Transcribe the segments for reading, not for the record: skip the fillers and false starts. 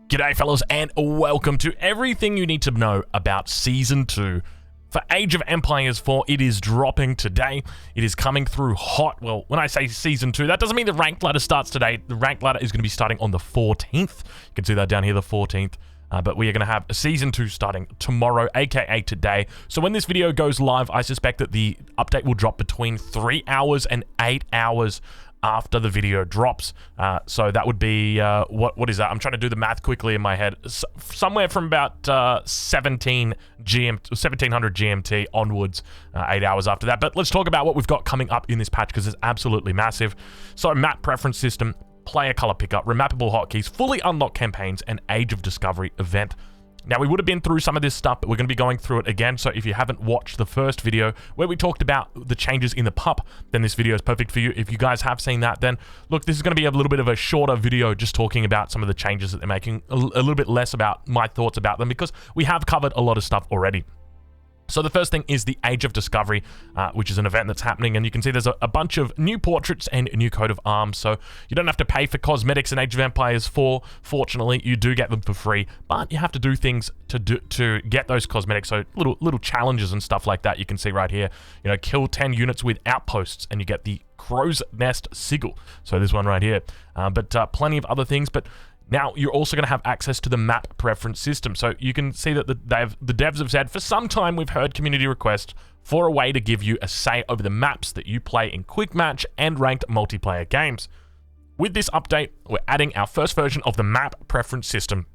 G'day fellas, and welcome to everything you need to know about Season 2 for Age of Empires 4. It is dropping today. It is coming through hot. Well, when I say Season 2, that doesn't mean the ranked ladder starts today. The ranked ladder is going to be starting on the 14th. You can see that down here, the 14th. But we are going to have Season 2 starting tomorrow, aka today. So when this video goes live, I suspect that the update will drop between 3 hours and 8 hours after the video drops. So that would be, what is that? I'm trying to do the math quickly in my head. Somewhere from about 1700 GMT onwards, 8 hours after that. But let's talk about what we've got coming up in this patch, because it's absolutely massive. So map preference system, player color pickup, remappable hotkeys, fully unlocked campaigns, and Age of Discovery event. Now, we would have been through some of this stuff, but we're going to be going through it again. So if you haven't watched the first video where we talked about the changes in the pup, then this video is perfect for you. If you guys have seen that, then look, this is going to be a little bit of a shorter video just talking about some of the changes that they're making, a little bit less about my thoughts about them, because we have covered a lot of stuff already. So the first thing is the Age of Discovery, which is an event that's happening, and you can see there's a bunch of new portraits and a new coat of arms, so you don't have to pay for cosmetics in Age of Empires 4. Fortunately, you do get them for free, but you have to do things to get those cosmetics, so little challenges and stuff like that. You can see right here, you know, kill 10 units with outposts, and you get the Crow's Nest Sigil, so this one right here, but plenty of other things. But now, you're also going to have access to the map preference system. So you can see that the devs have said, for some time we've heard community requests for a way to give you a say over the maps that you play in quick match and ranked multiplayer games. With this update, we're adding our first version of the map preference system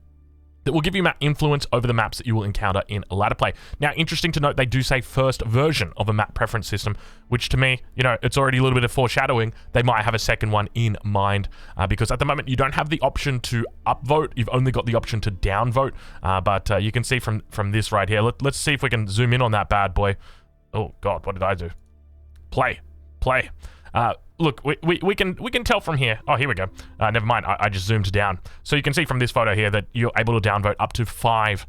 that will give you map influence over the maps that you will encounter in ladder play. Now, interesting to note, they do say first version of a map preference system, which to me, you know, it's already a little bit of foreshadowing. They might have a second one in mind, because at the moment, you don't have the option to upvote. You've only got the option to downvote, but you can see from this right here. Let's see if we can zoom in on that bad boy. Oh, God, what did I do? Play. Look, we can tell from here. Oh, here we go. Never mind. I just zoomed down. So you can see from this photo here that you're able to downvote up to 5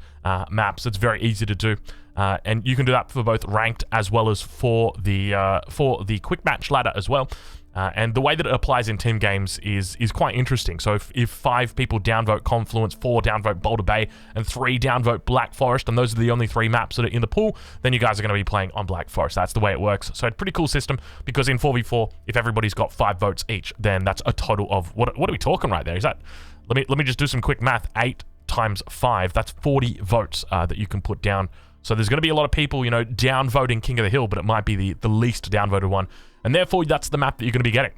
maps. It's very easy to do. And you can do that for both ranked as well as for the quick match ladder as well. And the way that it applies in team games is quite interesting. So if 5 people downvote Confluence, 4 downvote Boulder Bay, and 3 downvote Black Forest, and those are the only 3 maps that are in the pool, then you guys are going to be playing on Black Forest. That's the way it works. So it's a pretty cool system, because in 4v4, if everybody's got 5 votes each, then that's a total of, what are we talking right there? Is that, let me just do some quick math. 8 times 5, that's 40 votes that you can put down. So there's going to be a lot of people, you know, downvoting King of the Hill, but it might be the least downvoted one. And therefore, that's the map that you're going to be getting.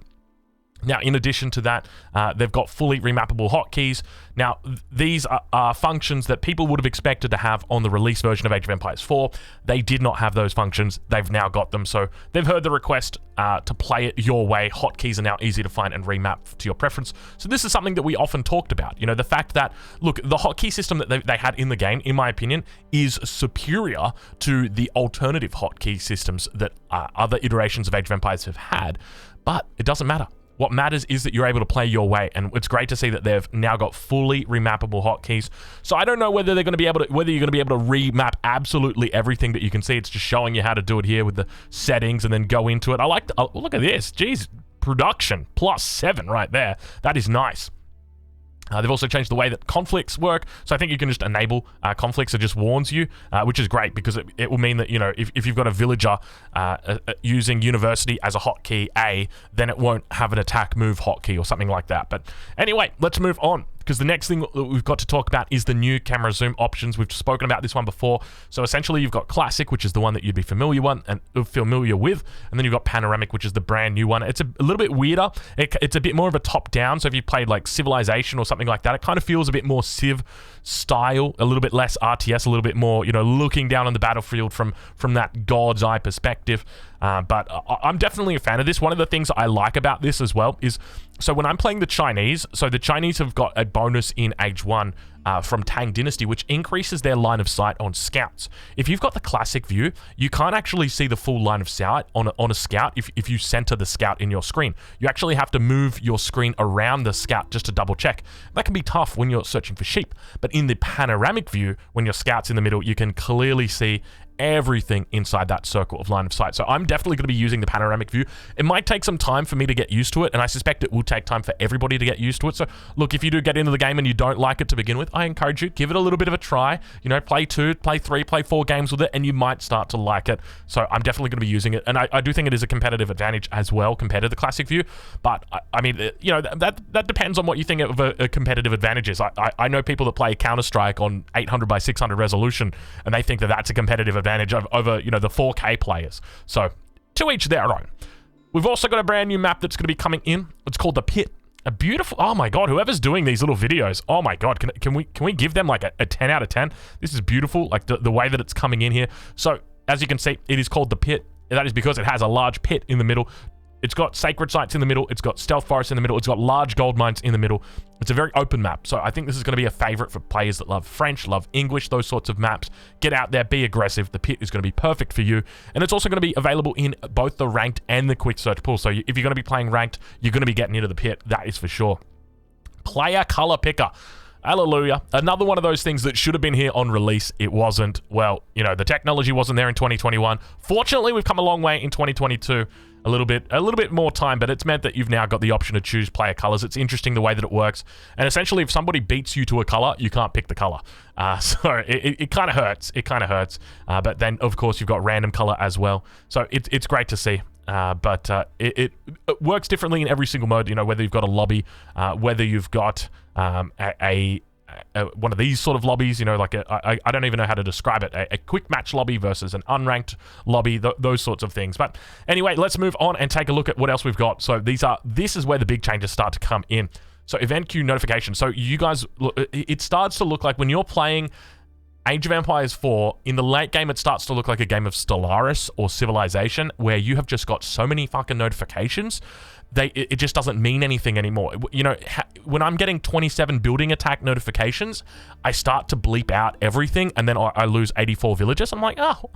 Now, in addition to that, they've got fully remappable hotkeys. Now, these are functions that people would have expected to have on the release version of Age of Empires 4. They did not have those functions. They've now got them. So they've heard the request to play it your way. Hotkeys are now easy to find and remap to your preference. So this is something that we often talked about. You know, the fact that, look, the hotkey system that they had in the game, in my opinion, is superior to the alternative hotkey systems that other iterations of Age of Empires have had. But it doesn't matter. What matters is that you're able to play your way, and it's great to see that they've now got fully remappable hotkeys. So I don't know whether they're going to be able to, whether you're going to be able to remap absolutely everything, but you can see it's just showing you how to do it here with the settings and then go into it. I like, look at this, geez, production +7 right there. That is nice. They've also changed the way that conflicts work, so I think you can just enable conflicts. It just warns you, which is great, because it will mean that, you know, if you've got a villager using university as a hotkey A, then it won't have an attack move hotkey or something like that. But anyway, let's move on, because the next thing that we've got to talk about is the new camera zoom options. We've spoken about this one before. So essentially, you've got classic, which is the one that you'd be familiar with, and then you've got panoramic, which is the brand new one. It's a little bit weirder. It's a bit more of a top-down. So if you played like Civilization or something like that, it kind of feels a bit more Civ style, a little bit less RTS, a little bit more, you know, looking down on the battlefield from that God's eye perspective. But I'm definitely a fan of this. One of the things I like about this as well is, so when I'm playing the Chinese, so the Chinese have got a bonus in Age 1 from Tang Dynasty, which increases their line of sight on scouts. If you've got the classic view, you can't actually see the full line of sight on a scout if you center the scout in your screen. You actually have to move your screen around the scout just to double check. That can be tough when you're searching for sheep, but in the panoramic view, when your scout's in the middle, you can clearly see everything inside that circle of line of sight. So I'm definitely going to be using the panoramic view. It might take some time for me to get used to it, and I suspect it will take time for everybody to get used to it. So look, if you do get into the game and you don't like it to begin with, I encourage you, give it a little bit of a try. You know, play 2, play 3, play 4 games with it, and you might start to like it. So I'm definitely going to be using it, and I do think it is a competitive advantage as well compared to the classic view. But I mean, you know, that depends on what you think of a competitive advantage is. I know people that play Counter-Strike on 800 by 600 resolution, and they think that that's a competitive advantage over, you know, the 4K players. So to each their own. We've also got a brand new map that's going to be coming in. It's called the Pit. A beautiful, oh my god, whoever's doing these little videos, oh my god, can we give them like a 10 out of 10? This is beautiful, like the way that it's coming in here. So as you can see, it is called the Pit. That is because it has a large pit in the middle. It's got sacred sites in the middle. It's got stealth forests in the middle. It's got large gold mines in the middle. It's a very open map. So I think this is going to be a favorite for players that love French, love English, those sorts of maps. Get out there, be aggressive. The Pit is going to be perfect for you. And it's also going to be available in both the ranked and the quick search pool. So if you're going to be playing ranked, you're going to be getting into the Pit. That is for sure. Player color picker. Hallelujah. Another one of those things that should have been here on release. It wasn't. Well, you know, the technology wasn't there in 2021. Fortunately, we've come a long way in 2022. A little bit more time, but it's meant that you've now got the option to choose player colors. It's interesting the way that it works. And essentially, if somebody beats you to a color, you can't pick the color. So it kind of hurts. It kind of hurts. But then, of course, you've got random color as well. So it's great to see. But it works differently in every single mode. You know, whether you've got a lobby, whether you've got one of these sort of lobbies, you know, like I don't even know how to describe it, a quick match lobby versus an unranked lobby, those sorts of things. But anyway, let's move on and take a look at what else we've got. So this is where the big changes start to come in. So event queue notification. So you guys, it starts to look like when you're playing Age of Empires 4, in the late game, it starts to look like a game of Stellaris or Civilization, where you have just got so many fucking notifications. It just doesn't mean anything anymore. You know, when I'm getting 27 building attack notifications, I start to bleep out everything, and then I lose 84 villages. I'm like, oh,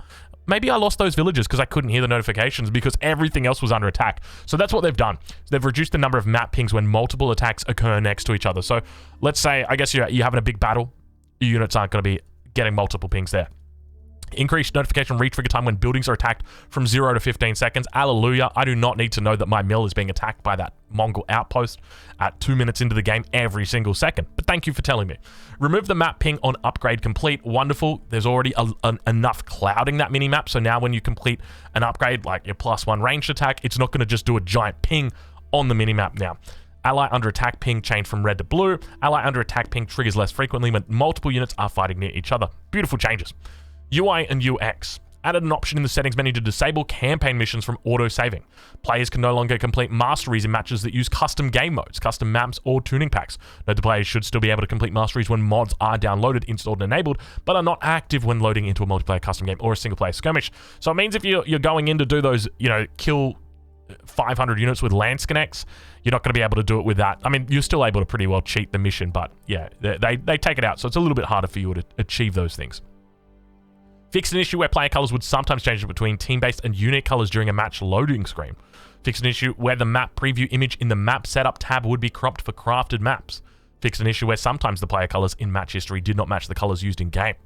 maybe I lost those villages because I couldn't hear the notifications because everything else was under attack. So that's what they've done. They've reduced the number of map pings when multiple attacks occur next to each other. So let's say, I guess you're having a big battle. Your units aren't going to be getting multiple pings there. Increased notification retrigger time when buildings are attacked from 0 to 15 seconds. Hallelujah. I do not need to know that my mill is being attacked by that Mongol outpost at 2 minutes into the game every single second. But thank you for telling me. Remove the map ping on upgrade complete. Wonderful. There's already enough clouding that mini-map. So now when you complete an upgrade, like your +1 ranged attack, it's not going to just do a giant ping on the mini-map now. Ally under attack ping changed from red to blue. Ally under attack ping triggers less frequently when multiple units are fighting near each other. Beautiful changes. UI and UX. Added an option in the settings menu to disable campaign missions from auto-saving. Players can no longer complete masteries in matches that use custom game modes, custom maps, or tuning packs. Note the players should still be able to complete masteries when mods are downloaded, installed, and enabled, but are not active when loading into a multiplayer custom game or a single-player skirmish. So it means if you're going in to do those, you know, kill 500 units with lance connects, you're not going to be able to do it with that. I mean, you're still able to pretty well cheat the mission, but yeah, they take it out, so it's a little bit harder for you to achieve those things. Fixed an issue where player colors would sometimes change between team-based and unique colors during a match loading screen. Fixed an issue where the map preview image in the map setup tab would be cropped for crafted maps. Fixed an issue where sometimes the player colors in match history did not match the colors used in game.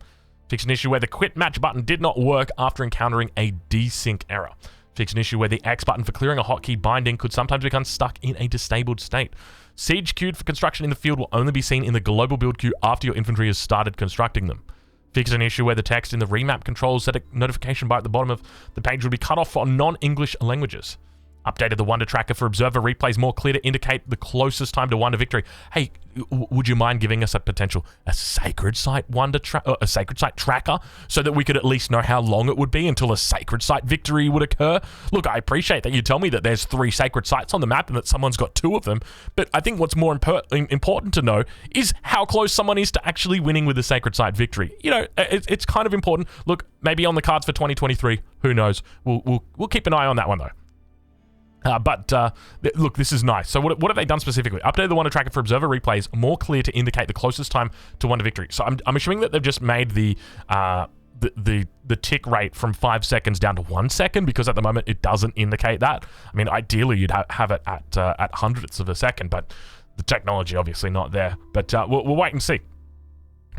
Fixed an issue where the quit match button did not work after encountering a desync error. Fixed an issue where the X button for clearing a hotkey binding could sometimes become stuck in a disabled state. Siege queued for construction in the field will only be seen in the global build queue after your infantry has started constructing them. Fix an issue where the text in the remap controls set a notification bar at the bottom of the page would be cut off for non-English languages. Updated the Wonder Tracker for observer replays more clear to indicate the closest time to Wonder victory. Hey, would you mind giving us a sacred site a sacred site tracker so that we could at least know how long it would be until a sacred site victory would occur? Look, I appreciate that you tell me that there's 3 sacred sites on the map and that someone's got 2 of them, but I think what's more important to know is how close someone is to actually winning with a sacred site victory. You know, it's kind of important. Look, maybe on the cards for 2023, who knows? We'll keep an eye on that one though. Look, this is nice. So what have they done specifically? Updated the Wonder Tracker for observer replays more clear to indicate the closest time to Wonder victory. So I'm assuming that they've just made the tick rate from 5 seconds down to 1 second, because at the moment it doesn't indicate that. I mean, ideally you'd have it at hundredths of a second, but the technology obviously not there. But we'll wait and see.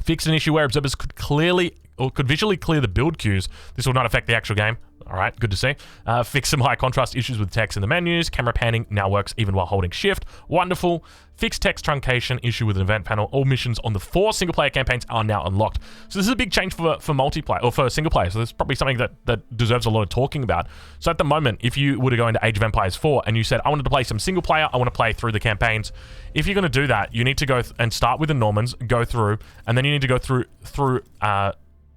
Fix an issue where observers could clearly could visually clear the build queues. This will not affect the actual game. All right, good to see. Fix some high contrast issues with text in the menus. Camera panning now works even while holding shift. Wonderful. Fix text truncation issue with an event panel. All missions on the 4 single-player campaigns are now unlocked. So this is a big change for multiplayer, or for single player. So this is probably something that deserves a lot of talking about. So at the moment, if you were to go into Age of Empires 4 and you said, I wanted to play some single player, I want to play through the campaigns. If you're going to do that, you need to go and start with the Normans, go through, and then you need to go through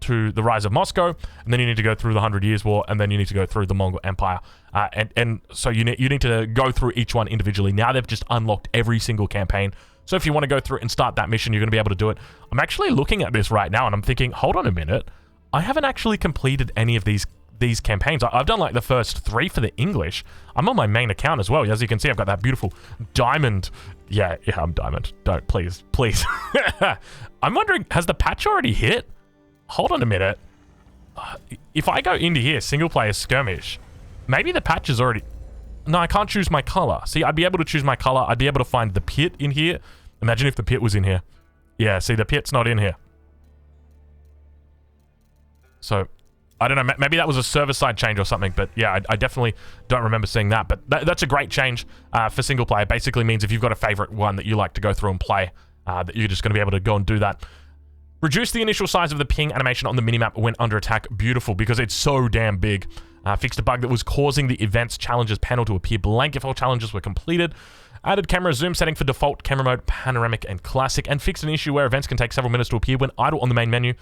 to the Rise of Moscow, and then you need to go through the 100 Years' War, and then you need to go through the Mongol Empire. And so you need to go through each one individually. Now they've just unlocked every single campaign. So if you want to go through and start that mission, you're going to be able to do it. I'm actually looking at this right now, and I'm thinking, hold on a minute. I haven't actually completed any of these campaigns. I've done like the first 3 for the English. I'm on my main account as well. As you can see, I've got that beautiful diamond. Yeah, I'm diamond. Don't, please. I'm wondering, has the patch already hit? Hold on a minute. If I go into here, single player skirmish, maybe the patch is already... No, I can't choose my color. See, I'd be able to choose my color. I'd be able to find the pit in here. Imagine if the pit was in here. Yeah, see, the pit's not in here. So, I don't know. Maybe that was a server-side change or something, but yeah, I definitely don't remember seeing that. But that's a great change for single player. Basically means if you've got a favorite one that you like to go through and play, that you're just going to be able to go and do that. Reduce the initial size of the ping animation on the minimap when under attack. Beautiful, because it's so damn big. Fixed a bug that was causing the events challenges panel to appear blank if all challenges were completed. Added camera zoom setting for default camera mode, panoramic and classic. And fixed an issue where events can take several minutes to appear when idle on the main menu.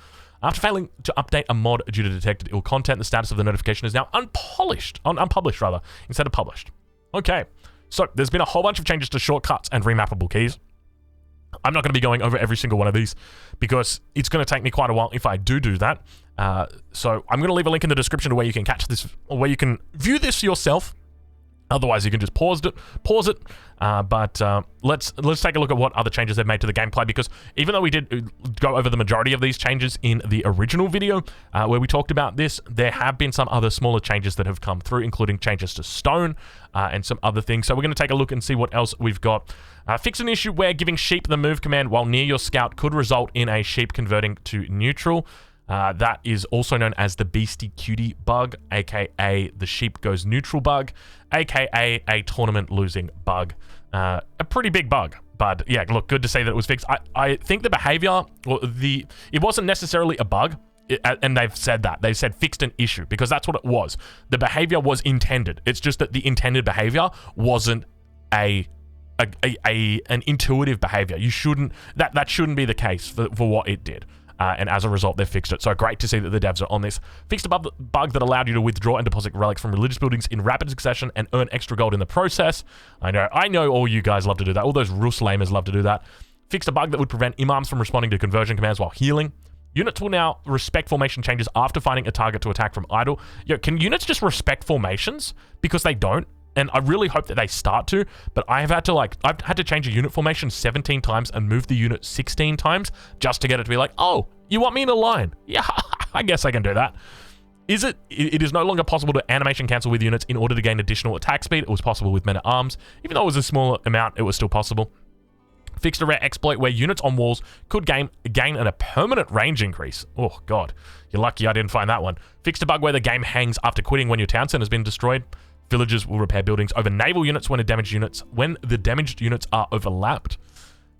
After failing to update a mod due to detected ill content, the status of the notification is now unpublished instead of published. Okay, so there's been a whole bunch of changes to shortcuts and remappable keys. I'm not going to be going over every single one of these because it's going to take me quite a while if I do that. So I'm going to leave a link in the description to where you can catch this, or where you can view this yourself. Otherwise, you can just pause it. But let's take a look at what other changes they've made to the gameplay, because even though we did go over the majority of these changes in the original video where we talked about this, there have been some other smaller changes that have come through, including changes to stone and some other things. So we're going to take a look and see what else we've got. Fix an issue where giving sheep the move command while near your scout could result in a sheep converting to neutral. That is also known as the Beastie Cutie bug, aka the sheep goes neutral bug, aka a tournament losing bug. A pretty big bug, but yeah, look, good to see that it was fixed. I think the behavior, well, it wasn't necessarily a bug, and they've said that. They've said fixed an issue, because that's what it was. The behavior was intended. It's just that the intended behavior wasn't an intuitive behavior. You shouldn't, that shouldn't be the case for what it did. And as a result, they've fixed it. So great to see that the devs are on this. Fixed a bug that allowed you to withdraw and deposit relics from religious buildings in rapid succession and earn extra gold in the process. I know all you guys love to do that. All those Rus lamers love to do that. Fixed a bug that would prevent imams from responding to conversion commands while healing. Units will now respect formation changes after finding a target to attack from idle. Can units just respect formations? Because they don't. And I really hope that they start to, but I've had to change a unit formation 17 times and move the unit 16 times just to get it to be like, oh, you want me in a line? Yeah, I guess I can do that. It is no longer possible to animation cancel with units in order to gain additional attack speed. It was possible with men-at-arms. Even though it was a smaller amount, it was still possible. Fixed a rare exploit where units on walls could gain a permanent range increase. Oh, God. You're lucky I didn't find that one. Fixed a bug where the game hangs after quitting when your town center has been destroyed. Villagers will repair buildings over naval units when the damaged units are overlapped.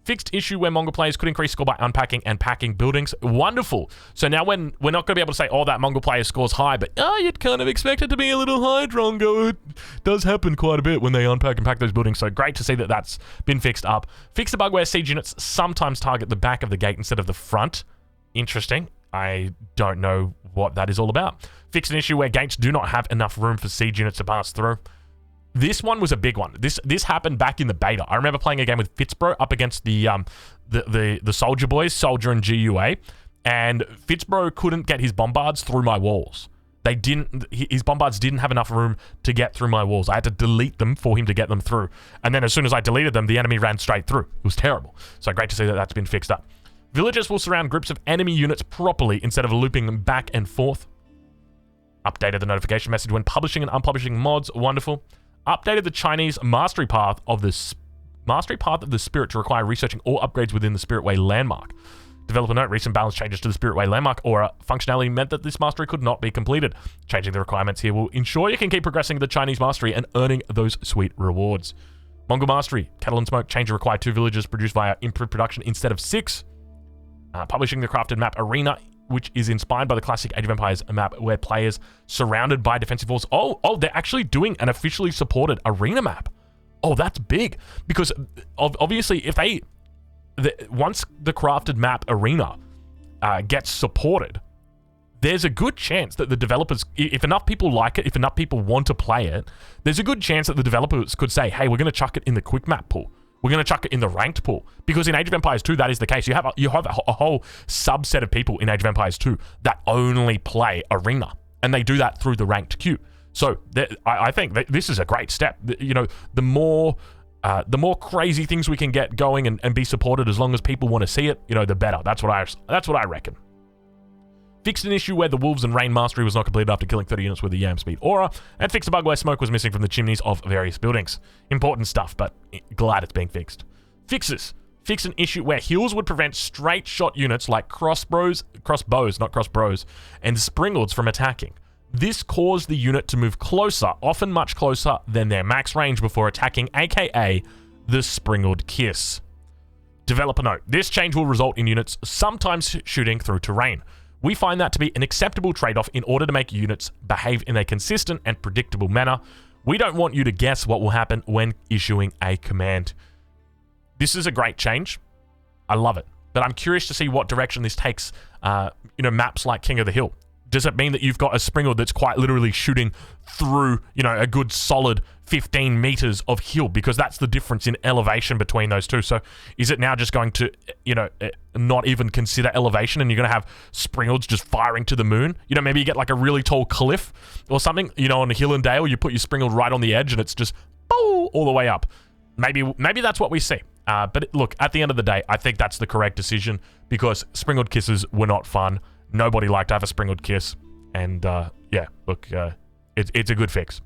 Fixed issue where Mongol players could increase score by unpacking and packing buildings. Wonderful. So now when we're not going to be able to say, oh, that Mongol player scores high, but you'd kind of expect it to be a little high, Drongo. It does happen quite a bit when they unpack and pack those buildings. So great to see that that's been fixed up. Fixed a bug where siege units sometimes target the back of the gate instead of the front. Interesting. I don't know what that is all about. Fixed an issue where gates do not have enough room for siege units to pass through. This one was a big one. This happened back in the beta. I remember playing a game with Fitzbro up against the Soldier Boys, Soldier and GUA, and Fitzbro couldn't get his bombards through my walls. His bombards didn't have enough room to get through my walls. I had to delete them for him to get them through. And then as soon as I deleted them, the enemy ran straight through. It was terrible. So great to see that that's been fixed up. Villagers will surround groups of enemy units properly instead of looping them back and forth. Updated the notification message when publishing and unpublishing mods. Wonderful. Updated the Chinese mastery path of the spirit to require researching all upgrades within the Spirit Way landmark. Developer note, recent balance changes to the Spirit Way landmark aura functionality meant that this mastery could not be completed. Changing the requirements here will ensure you can keep progressing the Chinese mastery and earning those sweet rewards. Mongol mastery, Kettle and Smoke, change require 2 villages produced via improved production instead of 6. Publishing the crafted map Arena, which is inspired by the classic Age of Empires map where players surrounded by defensive walls. Oh, they're actually doing an officially supported Arena map. Oh, that's big. Because obviously, if once the crafted map Arena gets supported, there's a good chance that the developers, if enough people like it, if enough people want to play it, there's a good chance that the developers could say, hey, we're going to chuck it in the quick map pool. We're going to chuck it in the ranked pool. Because in Age of Empires 2, that is the case. You have a whole subset of people in Age of Empires 2 that only play Arena. And they do that through the ranked queue. So I think that this is a great step. You know, the more crazy things we can get going and be supported as long as people want to see it, you know, the better. That's what I reckon. Fixed an issue where the Wolves and Rain Mastery was not completed after killing 30 units with the Yam Speed Aura, and fixed a bug where smoke was missing from the chimneys of various buildings. Important stuff, but glad it's being fixed. Fixes. Fix an issue where heals would prevent straight shot units like crossbows, and springalds from attacking. This caused the unit to move closer, often much closer than their max range before attacking, aka the Springled Kiss. Developer note, this change will result in units sometimes shooting through terrain. We find that to be an acceptable trade-off in order to make units behave in a consistent and predictable manner. We don't want you to guess what will happen when issuing a command. This is a great change. I love it. But I'm curious to see what direction this takes, maps like King of the Hill. Does it mean that you've got a Springald that's quite literally shooting through, a good solid 15 meters of hill? Because that's the difference in elevation between those two. So is it now just going to, not even consider elevation and you're going to have Springalds just firing to the moon? Maybe you get like a really tall cliff or something, on a hill and dale, you put your Springald right on the edge and it's just all the way up. Maybe that's what we see. But look, at the end of the day, I think that's the correct decision because Springald Kisses were not fun. Nobody liked to have a Springled Kiss. And, it's a good fix.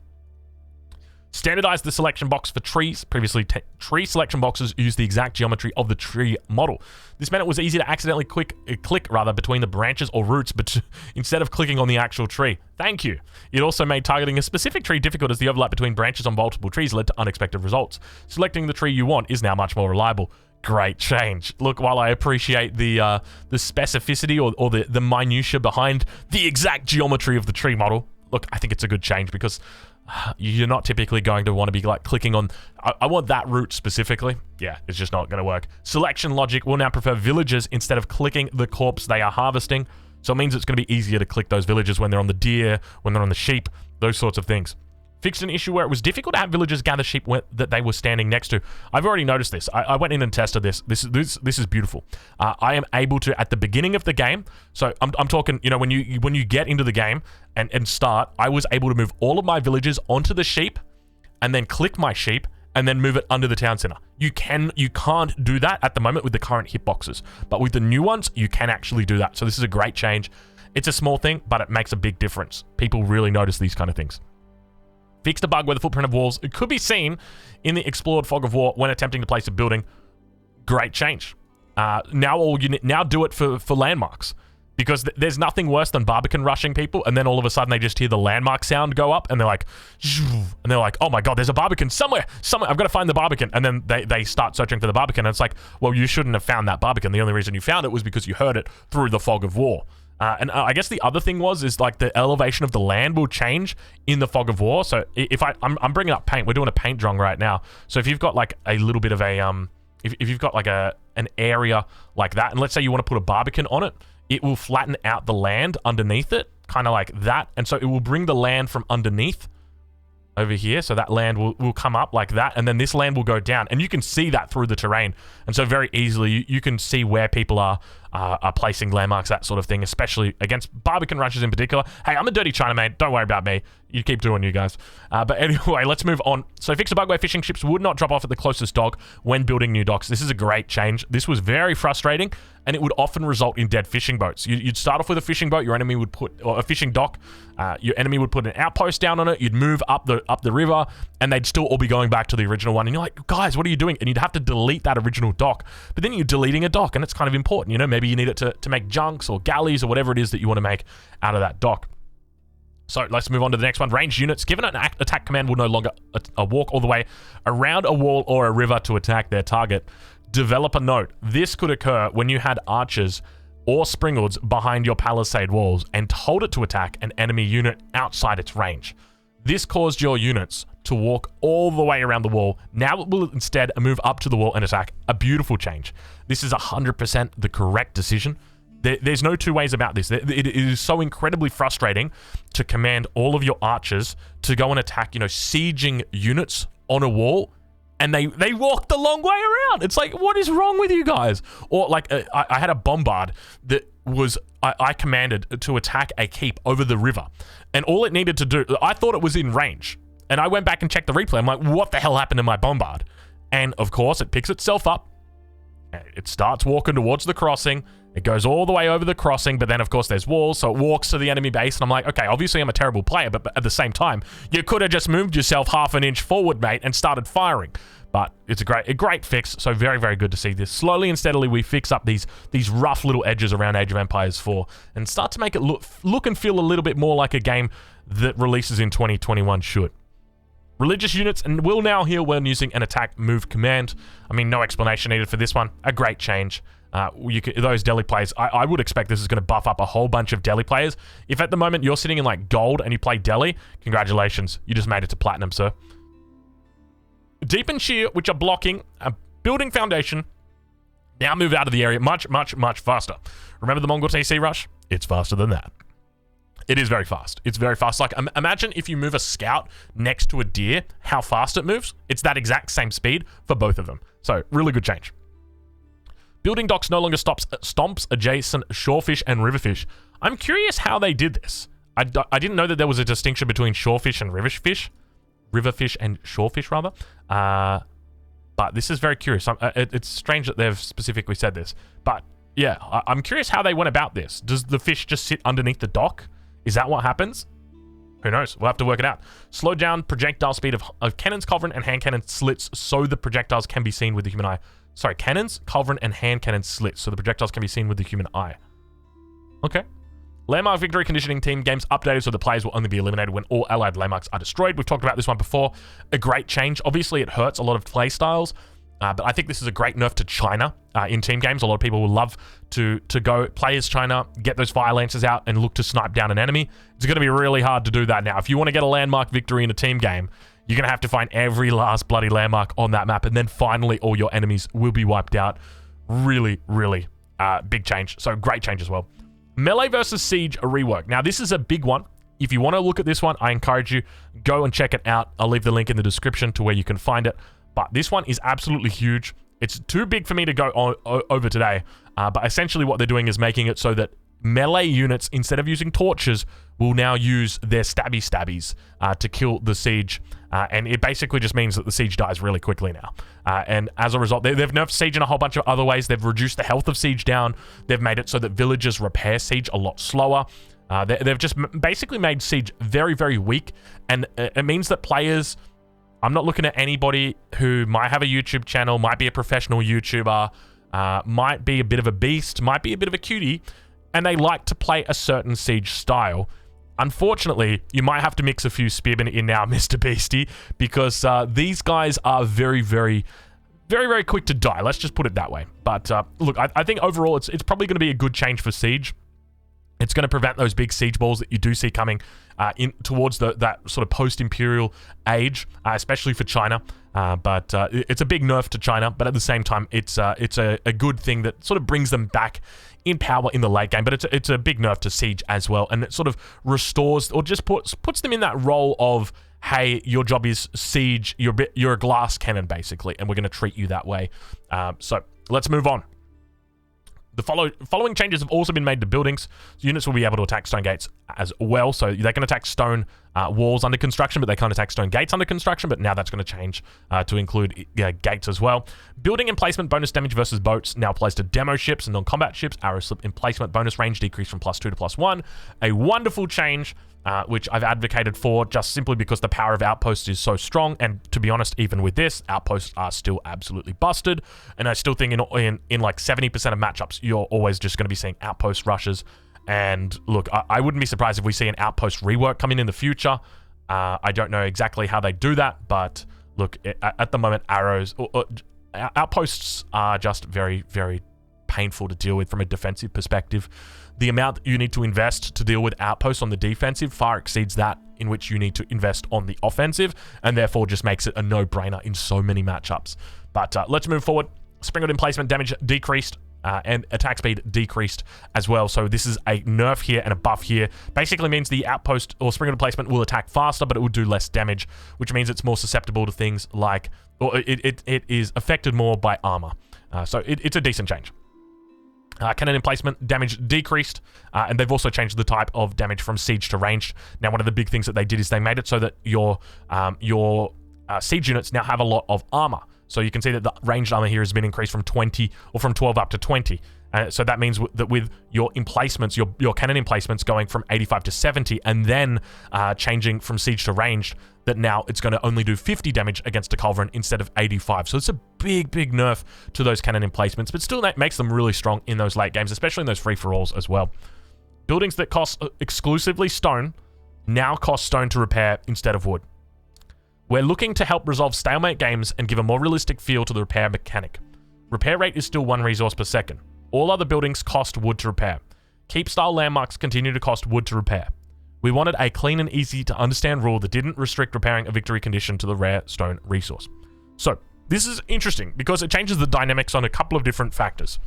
Standardize the selection box for trees. Previously, tree selection boxes used the exact geometry of the tree model. This meant it was easy to accidentally click between the branches or roots, but instead of clicking on the actual tree. Thank you. It also made targeting a specific tree difficult as the overlap between branches on multiple trees led to unexpected results. Selecting the tree you want is now much more reliable. Great change. Look, while I appreciate the specificity or the minutia behind the exact geometry of the tree model, look, I think it's a good change because you're not typically going to want to be like clicking on, I want that route specifically. Yeah, it's just not going to work. Selection logic will now prefer villages instead of clicking the corpse they are harvesting. So it means it's going to be easier to click those villages when they're on the deer, when they're on the sheep, those sorts of things. Fixed an issue where it was difficult to have villagers gather sheep that they were standing next to. I've already noticed this. I went in and tested this. This is beautiful. I am able to, at the beginning of the game, so I'm talking, when you get into the game and start, I was able to move all of my villagers onto the sheep and then click my sheep and then move it under the town center. You can't do that at the moment with the current hitboxes, but with the new ones, you can actually do that. So this is a great change. It's a small thing, but it makes a big difference. People really notice these kind of things. Fixed a bug where the footprint of walls could be seen in the explored fog of war when attempting to place a building. Great change. Now do it for landmarks. Because there's nothing worse than Barbican rushing people, and then all of a sudden they just hear the landmark sound go up, and they're like, oh my god, there's a Barbican somewhere, I've got to find the Barbican, and then they start searching for the Barbican, and it's like, well, you shouldn't have found that Barbican. The only reason you found it was because you heard it through the fog of war. And I guess the other thing is like the elevation of the land will change in the fog of war. So if I'm bringing up paint, we're doing a paint drawing right now. So if you've got like a little bit of a if you've got like an area like that, and let's say you want to put a Barbican on it, it will flatten out the land underneath it, kind of like that, and so it will bring the land from underneath over here, so that land will come up like that, and then this land will go down, and you can see that through the terrain, and so very easily you can see where people are placing landmarks, that sort of thing, especially against Barbican rushes in particular. Hey, I'm a dirty Chinaman, don't worry about me. You keep doing you guys. But anyway, let's move on. So fix a bug where fishing ships would not drop off at the closest dock when building new docks. This is a great change. This was very frustrating, and it would often result in dead fishing boats. You'd start off with a fishing boat, your enemy would put, or a fishing dock, your enemy would put an outpost down on it, you'd move up the river, and they'd still all be going back to the original one, and you're like, guys, what are you doing? And you'd have to delete that original dock. But then you're deleting a dock, and it's kind of important, maybe Maybe you need it to make junks or galleys or whatever it is that you want to make out of that dock. So let's move on to the next one. Ranged units. Given an attack command will no longer walk all the way around a wall or a river to attack their target. Develop a note. This could occur when you had archers or springalds behind your palisade walls and told it to attack an enemy unit outside its range. This caused your units to walk all the way around the wall. Now it will instead move up to the wall and attack. A beautiful change. This is 100% the correct decision. There's no two ways about this. It is so incredibly frustrating to command all of your archers to go and attack, sieging units on a wall, and they walk the long way around. It's like, what is wrong with you guys? Or like, I had a bombard that was, I commanded to attack a keep over the river, and all it needed to do, I thought it was in range, and I went back and checked the replay. I'm like, what the hell happened to my bombard? And of course, it picks itself up, it starts walking towards the crossing. It goes all the way over the crossing, but then, of course, there's walls, so it walks to the enemy base, and I'm like, okay, obviously I'm a terrible player, but at the same time, you could have just moved yourself half an inch forward, mate, and started firing. But it's a great fix, so very, very good to see this. Slowly and steadily, we fix up these rough little edges around Age of Empires 4 and start to make it look and feel a little bit more like a game that releases in 2021 should. Religious units and will now heal when using an attack move command. I mean, no explanation needed for this one. A great change. Those Delhi players, I would expect this is going to buff up a whole bunch of Delhi players. If at the moment you're sitting in like gold and you play Delhi, congratulations, you just made it to platinum, sir. Deep and sheer, which are blocking a building foundation, now move out of the area much, much, much faster. Remember the Mongol TC rush? It's faster than that. It is very fast. It's very fast. Like, imagine if you move a scout next to a deer, how fast it moves. It's that exact same speed for both of them. So, really good change. Building docks no longer stomps adjacent shorefish and riverfish. I'm curious how they did this. I didn't know that there was a distinction between shorefish and riverfish. Riverfish and shorefish, rather. But this is very curious. It's strange that they've specifically said this. But, yeah, I'm curious how they went about this. Does the fish just sit underneath the dock? Is that what happens? Who knows? We'll have to work it out. Slow down projectile speed of cannons, culverin, and hand cannon slits so the projectiles can be seen with the human eye. Sorry, cannons, culverin, and hand cannon slits so the projectiles can be seen with the human eye. Okay. Landmark victory conditioning team games updated so the players will only be eliminated when all allied landmarks are destroyed. We've talked about this one before. A great change. Obviously, it hurts a lot of play styles, but I think this is a great nerf to China in team games. A lot of people will love to go play as China, get those fire lancers out, and look to snipe down an enemy. It's going to be really hard to do that now. If you want to get a landmark victory in a team game, you're going to have to find every last bloody landmark on that map, and then finally all your enemies will be wiped out. Really, really big change. So great change as well. Melee versus Siege rework. Now, this is a big one. If you want to look at this one, I encourage you, go and check it out. I'll leave the link in the description to where you can find it. But this one is absolutely huge. It's too big for me to go over today. But essentially what they're doing is making it so that melee units, instead of using torches, will now use their stabbies to kill the siege. And it basically just means that the siege dies really quickly now. And as a result, they've nerfed siege in a whole bunch of other ways. They've reduced the health of siege down. They've made it so that villagers repair siege a lot slower. They've just basically made siege very, very weak. And it means that players... I'm not looking at anybody who might have a YouTube channel, might be a professional YouTuber, might be a bit of a beast, might be a bit of a cutie, and they like to play a certain siege style. Unfortunately, you might have to mix a few spearmen in now, Mr. Beastie, because these guys are very, very, very, very quick to die. Let's just put it that way. But look, I think overall it's probably going to be a good change for siege. It's going to prevent those big siege balls that you do see coming in towards that sort of post-imperial age, especially for China. But it's a big nerf to China, but at the same time, it's a good thing that sort of brings them back in power in the late game. But it's a big nerf to siege as well, and it sort of restores or just puts them in that role of, hey, your job is siege. You're a glass cannon basically, and we're going to treat you that way. So let's move on. The following changes have also been made to buildings. So units will be able to attack stone gates as well. So they can attack stone walls under construction, but they can't attack stone gates under construction, but now that's going to change to include gates as well. Building emplacement bonus damage versus boats now applies to demo ships and non-combat ships. Arrow slip emplacement bonus range decreased from +2 to +1. A wonderful change, which I've advocated for just simply because the power of outposts is so strong, and to be honest, even with this, outposts are still absolutely busted, and I still think in like 70% of matchups, you're always just going to be seeing outpost rushes. And look, I wouldn't be surprised if we see an outpost rework come in the future. I don't know exactly how they do that, but look, at the moment, outposts are just very, very painful to deal with from a defensive perspective. The amount that you need to invest to deal with outposts on the defensive far exceeds that in which you need to invest on the offensive, and therefore just makes it a no-brainer in so many matchups. But let's move forward. Springald emplacement damage decreased, and attack speed decreased as well. So this is a nerf here and a buff here. Basically means the outpost or springald emplacement will attack faster, but it will do less damage, which means it's more susceptible to things like, or it is affected more by armor. So it's a decent change. Cannon emplacement damage decreased, and they've also changed the type of damage from siege to ranged. Now, one of the big things that they did is they made it so that your siege units now have a lot of armor. So you can see that the ranged armor here has been increased from 20 or from 12 up to 20. So that means that with your emplacements, your cannon emplacements going from 85 to 70, and then changing from siege to ranged, that now it's going to only do 50 damage against a culverin instead of 85. So it's a big, big nerf to those cannon emplacements, but still that makes them really strong in those late games, especially in those free-for-alls as well. Buildings that cost exclusively stone now cost stone to repair instead of wood. We're looking to help resolve stalemate games and give a more realistic feel to the repair mechanic. Repair rate is still 1 resource per second. All other buildings cost wood to repair. Keep-style landmarks continue to cost wood to repair. We wanted a clean and easy to understand rule that didn't restrict repairing a victory condition to the rare stone resource. So, this is interesting because it changes the dynamics on a couple of different factors.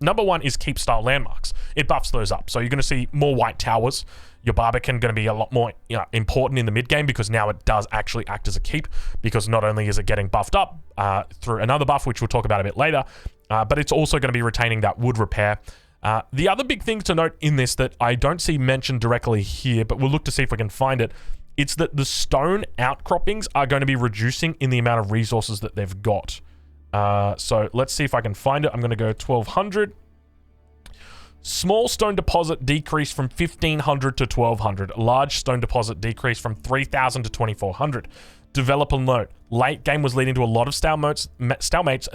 Number one is keep-style landmarks. It buffs those up. So you're going to see more white towers. Your Barbican going to be a lot more important in the mid-game because now it does actually act as a keep, because not only is it getting buffed up through another buff, which we'll talk about a bit later, but it's also going to be retaining that wood repair. The other big thing to note in this that I don't see mentioned directly here, but we'll look to see if we can find it, it's that the stone outcroppings are going to be reducing in the amount of resources that they've got. So let's see if I can find it. I'm going to go 1200. Small stone deposit decreased from 1500 to 1200. Large stone deposit decreased from 3000 to 2400. Developer note, late game was leading to a lot of stalemates.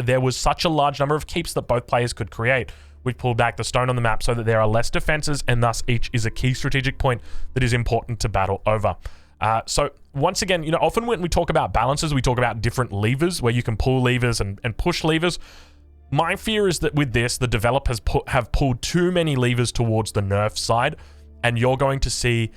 There was such a large number of keeps that both players could create. We pulled back the stone on the map so that there are less defenses, and thus each is a key strategic point that is important to battle over. So once again, often when we talk about balances, we talk about different levers where you can pull levers and push levers. My fear is that with this, the developers have pulled too many levers towards the nerf side, and you're going to see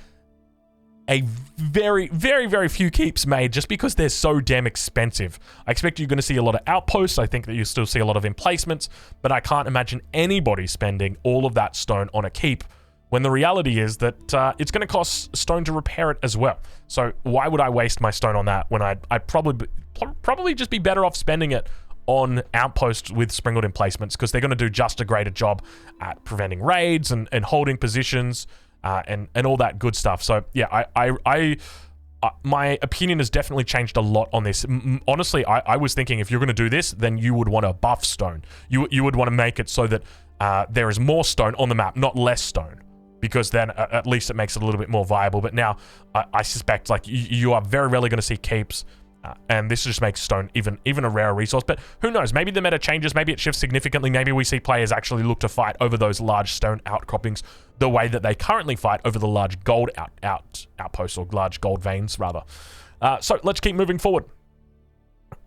a very, very, very few keeps made just because they're so damn expensive. I expect you're going to see a lot of outposts. I think that you still see a lot of emplacements, but I can't imagine anybody spending all of that stone on a keep when the reality is that it's going to cost stone to repair it as well. So why would I waste my stone on that when I'd probably just be better off spending it on outposts with springald emplacements, because they're going to do just a greater job at preventing raids and holding positions and all that good stuff. So yeah, my opinion has definitely changed a lot on this. Honestly, I was thinking if you're going to do this, then you would want to buff stone. You would want to make it so that there is more stone on the map, not less stone, because then at least it makes it a little bit more viable. But now I suspect like you are very rarely going to see keeps. And this just makes stone even a rarer resource. But who knows? Maybe the meta changes. Maybe it shifts significantly. Maybe we see players actually look to fight over those large stone outcroppings the way that they currently fight over the large gold outposts, or large gold veins, rather. So let's keep moving forward.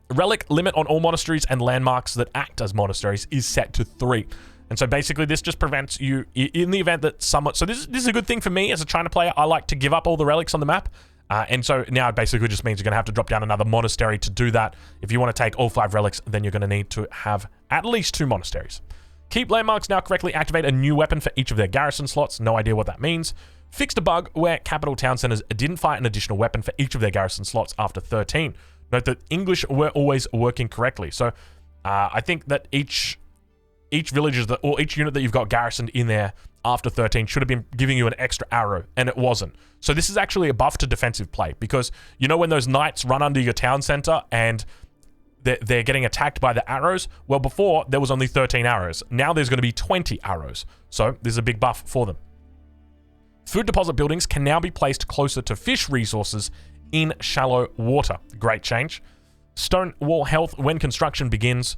Relic limit on all monasteries and landmarks that act as monasteries is set to 3. And so basically this just prevents you, in the event that someone... So this is a good thing for me as a China player. I like to give up all the relics on the map. And so now it basically just means you're going to have to drop down another monastery to do that. If you want to take all 5 relics, then you're going to need to have at least 2 monasteries. Keep landmarks now correctly activate a new weapon for each of their garrison slots. No idea what that means. Fixed a bug where capital town centers didn't fire an additional weapon for each of their garrison slots after 13. Note that English were always working correctly. So I think that each each villager or each unit that you've got garrisoned in there after 13 should have been giving you an extra arrow, and it wasn't. So this is actually a buff to defensive play, because you know when those knights run under your town center and they're getting attacked by the arrows? Well, before, there was only 13 arrows. Now there's going to be 20 arrows. So this is a big buff for them. Food deposit buildings can now be placed closer to fish resources in shallow water. Great change. Stone wall health when construction begins,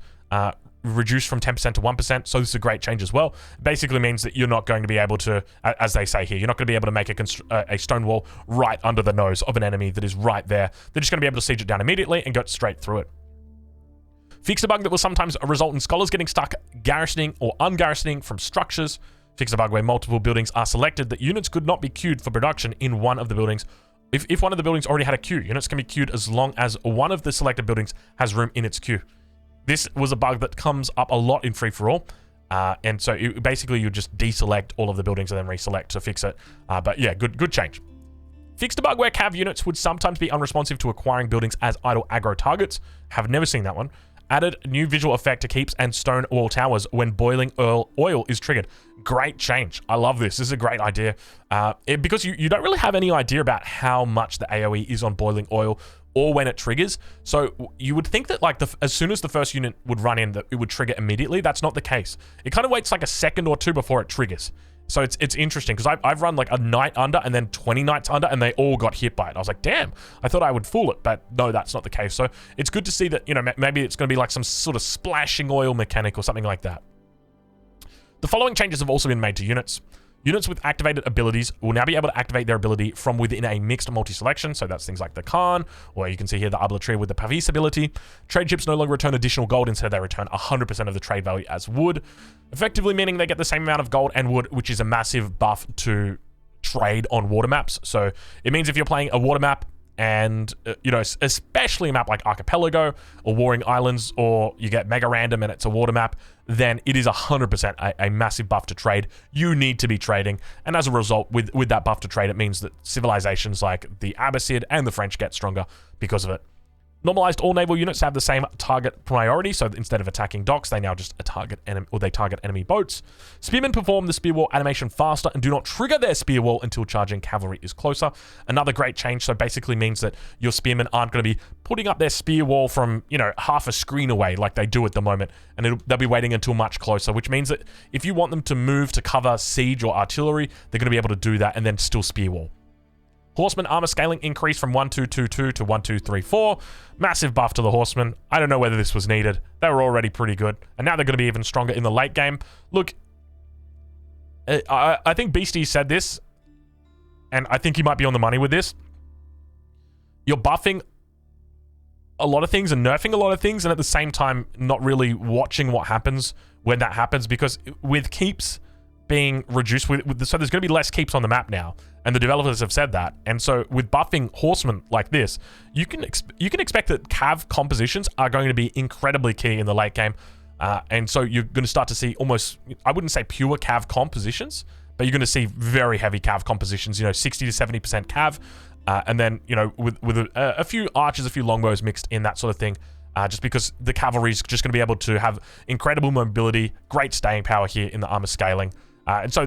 reduced from 10% to 1%, so this is a great change as well. Basically means that you're not going to be able to, as they say here, you're not going to be able to make a stone wall right under the nose of an enemy that is right there. They're just going to be able to siege it down immediately and go straight through it. Fix a bug that will sometimes result in scholars getting stuck garrisoning or ungarrisoning from structures. Fix a bug where multiple buildings are selected that units could not be queued for production in one of the buildings. If one of the buildings already had a queue, units can be queued as long as one of the selected buildings has room in its queue. This was a bug that comes up a lot in free-for-all, and so basically you just deselect all of the buildings and then reselect to fix it. But yeah, good change. Fixed a bug where cav units would sometimes be unresponsive to acquiring buildings as idle aggro targets. Have never seen that one. Added new visual effect to keeps and stone wall towers when boiling oil is triggered. Great change. I love this. This is a great idea. Because you don't really have any idea about how much the AoE is on boiling oil or when it triggers. So you would think that like as soon as the first unit would run in, that it would trigger immediately. That's not the case. It kind of waits like a second or two before it triggers. So it's interesting because I've run like a knight under and then 20 knights under and they all got hit by it. I was like, damn, I thought I would fool it, but no, that's not the case. So it's good to see that, you know, maybe it's going to be like some sort of splashing oil mechanic or something like that. The following changes have also been made to units. Units with activated abilities will now be able to activate their ability from within a mixed multi-selection. So that's things like the Khan, or you can see here the Arbitrar with the Pavis ability. Trade ships no longer return additional gold. Instead, they return 100% of the trade value as wood, effectively meaning they get the same amount of gold and wood, which is a massive buff to trade on water maps. So it means if you're playing a water map and, you know, especially a map like Archipelago or Warring Islands, or you get Mega Random and it's a water map, then it is 100% a massive buff to trade. You need to be trading. And as a result, with that buff to trade, it means that civilizations like the Abbasid and the French get stronger because of it. Normalized all naval units have the same target priority, so instead of attacking docks, they now just target enemy boats. Spearmen perform the spear wall animation faster and do not trigger their spear wall until charging cavalry is closer. Another great change, so basically means that your spearmen aren't going to be putting up their spear wall from, you know, half a screen away like they do at the moment, and they'll be waiting until much closer, which means that if you want them to move to cover siege or artillery, they're going to be able to do that and then still spear wall. Horseman armor scaling increased from 1222 to 1234. Massive buff to the horsemen. I don't know whether this was needed. They were already pretty good. And now they're going to be even stronger in the late game. Look, I think Beastie said this, and I think he might be on the money with this. You're buffing a lot of things and nerfing a lot of things, and at the same time not really watching what happens when that happens, because with keeps being reduced, so there's going to be less keeps on the map now, and the developers have said that. And so with buffing horsemen like this, you can expect that cav compositions are going to be incredibly key in the late game, and so you're going to start to see almost, I wouldn't say pure cav compositions, but you're going to see very heavy cav compositions, you know, 60 to 70% cav, and then, you know, with a few archers, a few longbows mixed in, that sort of thing. Just because the cavalry is just going to be able to have incredible mobility, great staying power here in the armor scaling. And so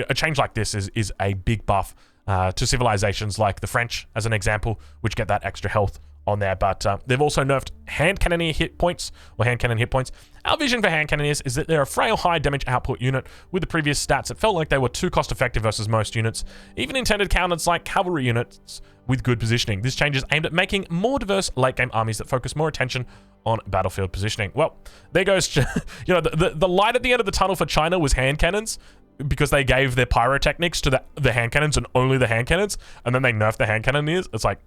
a change like this is a big buff to civilizations like the French, as an example, which get that extra health on there. But they've also nerfed hand cannoneer hit points, or hand cannon hit points. Our vision for hand cannoneers is that they're a frail high damage output unit. With the previous stats, it felt like they were too cost effective versus most units, even intended counters like cavalry units with good positioning. This change is aimed at making more diverse late game armies that focus more attention on battlefield positioning. Well, there goes, you know, the light at the end of the tunnel for China was hand cannons, because they gave their pyrotechnics to the hand cannons and only the hand cannons, and then they nerfed the hand cannoneers. It's like,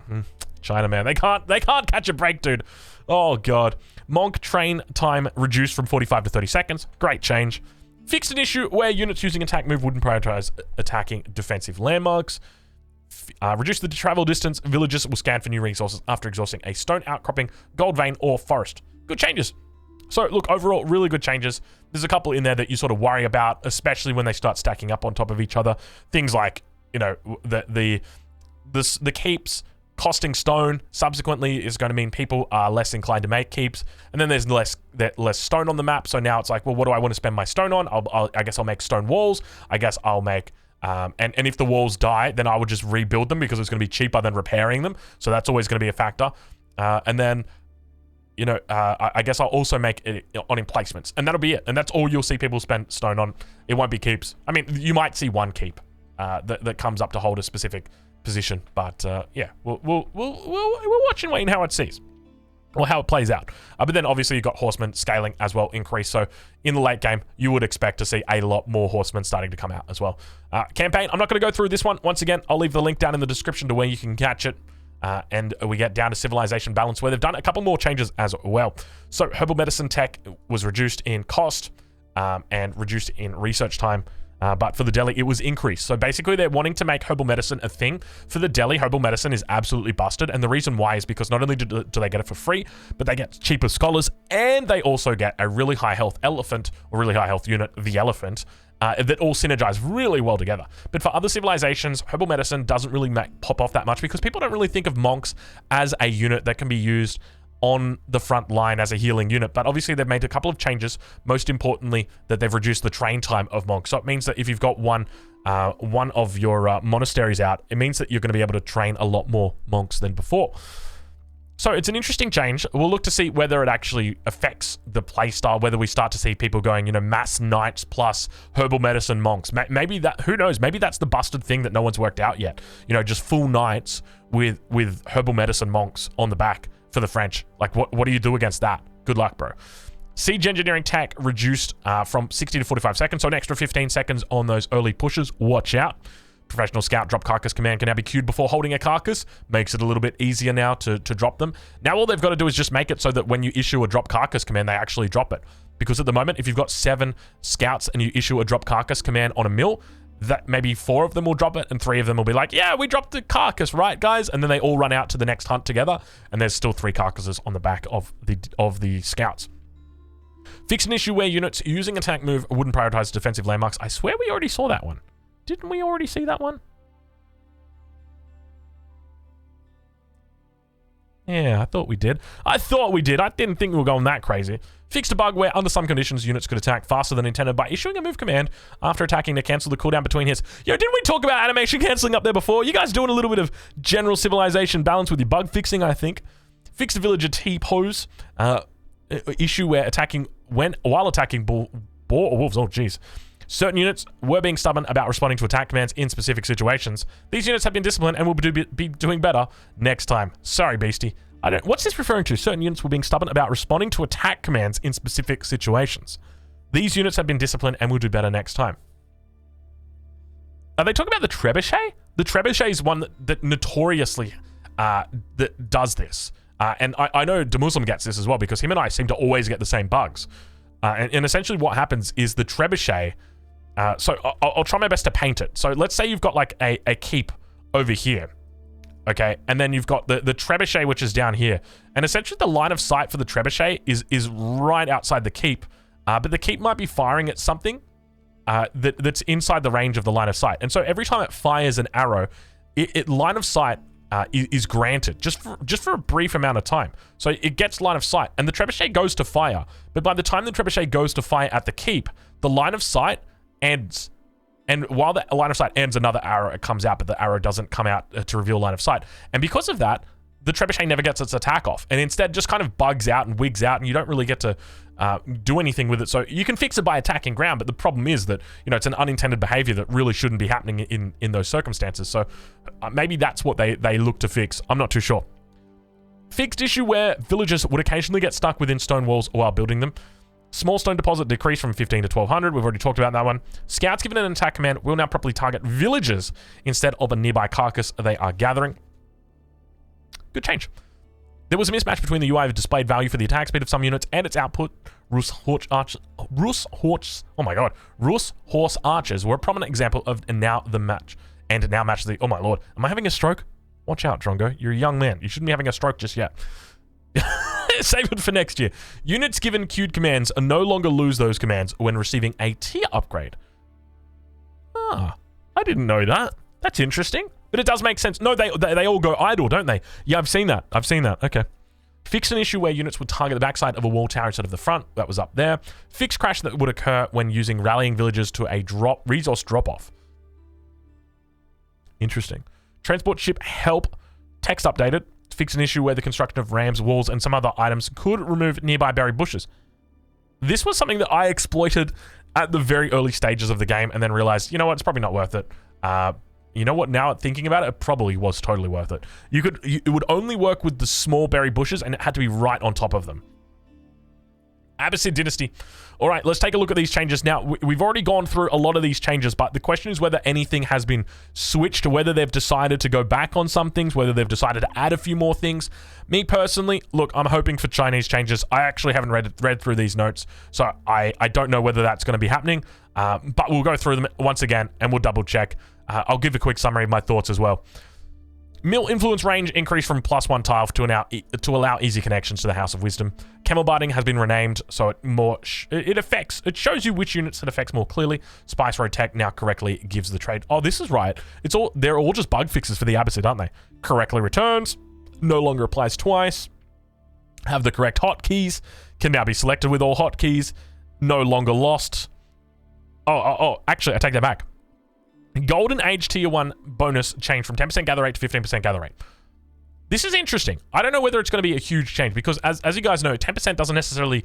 China, man, they can't catch a break, dude. Oh god. Monk train time reduced from 45 to 30 seconds. Great change. Fixed an issue where units using attack move wouldn't prioritize attacking defensive landmarks. Reduce the travel distance. Villagers will scan for new resources after exhausting a stone outcropping, gold vein, or forest. Good changes. So look, overall, really good changes. There's a couple in there that you sort of worry about, especially when they start stacking up on top of each other. Things like, you know, the keeps costing stone subsequently is going to mean people are less inclined to make keeps, and then there's less stone on the map. So now it's like, well, what do I want to spend my stone on? I guess I'll make stone walls. I guess I'll make and if the walls die, then I would just rebuild them because it's going to be cheaper than repairing them. So that's always going to be a factor. And then, you know, I guess I'll also make it on emplacements, and that'll be it. And that's all you'll see people spend stone on. It won't be keeps. I mean, you might see one keep that comes up to hold a specific position, but yeah, we're watching, waiting how it sees or how it plays out. But then obviously you've got horsemen scaling as well increase. So in the late game, you would expect to see a lot more horsemen starting to come out as well. Campaign, I'm not going to go through this one. Once again, I'll leave the link down in the description to where you can catch it. And we get down to civilization balance, where they've done a couple more changes as well. So herbal medicine tech was reduced in cost and reduced in research time. But for the deli, it was increased. So basically, they're wanting to make herbal medicine a thing. For the deli, herbal medicine is absolutely busted. And the reason why is because not only do they get it for free, but they get cheaper scholars, and they also get a really high health elephant, or really high health unit, the elephant, that all synergize really well together. But for other civilizations, herbal medicine doesn't really pop off that much because people don't really think of monks as a unit that can be used on the front line as a healing unit. But obviously they've made a couple of changes, most importantly that they've reduced the train time of monks. So it means that if you've got one of your monasteries out, it means that you're going to be able to train a lot more monks than before. So it's an interesting change. We'll look to see whether it actually affects the playstyle, whether we start to see people going, you know, mass knights plus herbal medicine monks. Maybe that, who knows, maybe that's the busted thing that no one's worked out yet. You know, just full knights with herbal medicine monks on the back for the French. Like, what do you do against that? Good luck, bro. Siege engineering tech reduced from 60 to 45 seconds, so an extra 15 seconds on those early pushes. Watch out. Professional scout drop carcass command can now be queued before holding a carcass. Makes it a little bit easier now to drop them. Now all they've got to do is just make it so that when you issue a drop carcass command, they actually drop it. Because at the moment, if you've got 7 scouts and you issue a drop carcass command on a mill, that maybe 4 of them will drop it and 3 of them will be like, yeah, we dropped the carcass, right, guys? And then they all run out to the next hunt together, and there's still 3 carcasses on the back of the scouts. Fix an issue where units using attack move wouldn't prioritize defensive landmarks. I swear we already saw that one. Didn't we already see that one? Yeah, I thought we did. I didn't think we were going that crazy. Fixed a bug where under some conditions units could attack faster than intended by issuing a move command after attacking to cancel the cooldown between hits. Yo, didn't we talk about animation cancelling up there before? You guys doing a little bit of general civilization balance with your bug fixing, I think. Fixed a villager T-pose. Issue where attacking while attacking boar or wolves. Oh, jeez. Certain units were being stubborn about responding to attack commands in specific situations. These units have been disciplined and will be doing better next time. Sorry, Beastie. What's this referring to? Certain units were being stubborn about responding to attack commands in specific situations. These units have been disciplined and will do better next time. Are they talking about the trebuchet? The trebuchet is one that notoriously that does this. And I know DeMuslim gets this as well because him and I seem to always get the same bugs. And essentially what happens is the trebuchet... so I'll try my best to paint it. So let's say you've got like a keep over here. Okay, and then you've got the trebuchet, which is down here. And essentially the line of sight for the trebuchet is right outside the keep. But the keep might be firing at something that's inside the range of the line of sight. And so every time it fires an arrow, it line of sight is granted just for a brief amount of time. So it gets line of sight, and the trebuchet goes to fire. But by the time the trebuchet goes to fire at the keep, the line of sight ends. And while the line of sight ends, another arrow comes out, but the arrow doesn't come out to reveal line of sight. And because of that, the trebuchet never gets its attack off, and instead just kind of bugs out and wigs out, and you don't really get to do anything with it. So you can fix it by attacking ground, but the problem is that, you know, it's an unintended behavior that really shouldn't be happening in those circumstances. So maybe that's what they look to fix. I'm not too sure. Fixed issue where villagers would occasionally get stuck within stone walls while building them. Small stone deposit decreased from 15 to 1200. We've already talked about that one. Scouts given an attack command will now properly target villagers instead of a nearby carcass they are gathering. Good change. There was a mismatch between the UI of displayed value for the attack speed of some units and its output. Rus horse archers were a prominent example of now match the... Oh my lord. Am I having a stroke? Watch out, Drongo. You're a young man. You shouldn't be having a stroke just yet. Save it for next year. Units given queued commands are no longer lose those commands when receiving a tier upgrade. Ah, I didn't know that. That's interesting. But it does make sense. No, they all go idle, don't they? Yeah, I've seen that. Okay. Fix an issue where units would target the backside of a wall tower instead of the front. That was up there. Fix crash that would occur when using rallying villagers to a resource drop-off. Interesting. Transport ship help. Text updated. Fix an issue where the construction of rams, walls, and some other items could remove nearby buried bushes. This was something that I exploited at the very early stages of the game and then realized, you know what, it's probably not worth it. You know what, now thinking about it, it probably was totally worth it. It would only work with the small berry bushes and it had to be right on top of them. Abbasid Dynasty. All right, let's take a look at these changes. Now, we've already gone through a lot of these changes, but the question is whether anything has been switched, whether they've decided to go back on some things, whether they've decided to add a few more things. Me personally, look, I'm hoping for Chinese changes. I actually haven't read through these notes, so I don't know whether that's going to be happening, but we'll go through them once again, and we'll double check. I'll give a quick summary of my thoughts as well. Mill influence range increased from +1 tile to allow easy connections to the House of Wisdom. Camel barding has been renamed, so it shows you which units it affects more clearly. Spice Road Tech now correctly gives the trade. Oh, this is right. They're all just bug fixes for the Abbasid, aren't they? Correctly returns, no longer applies twice. Have the correct hotkeys, can now be selected with all hotkeys. No longer lost. Actually, I take that back. Golden Age Tier 1 bonus change from 10% gather rate to 15% gather rate. This is interesting. I don't know whether it's going to be a huge change because, as you guys know, 10% doesn't necessarily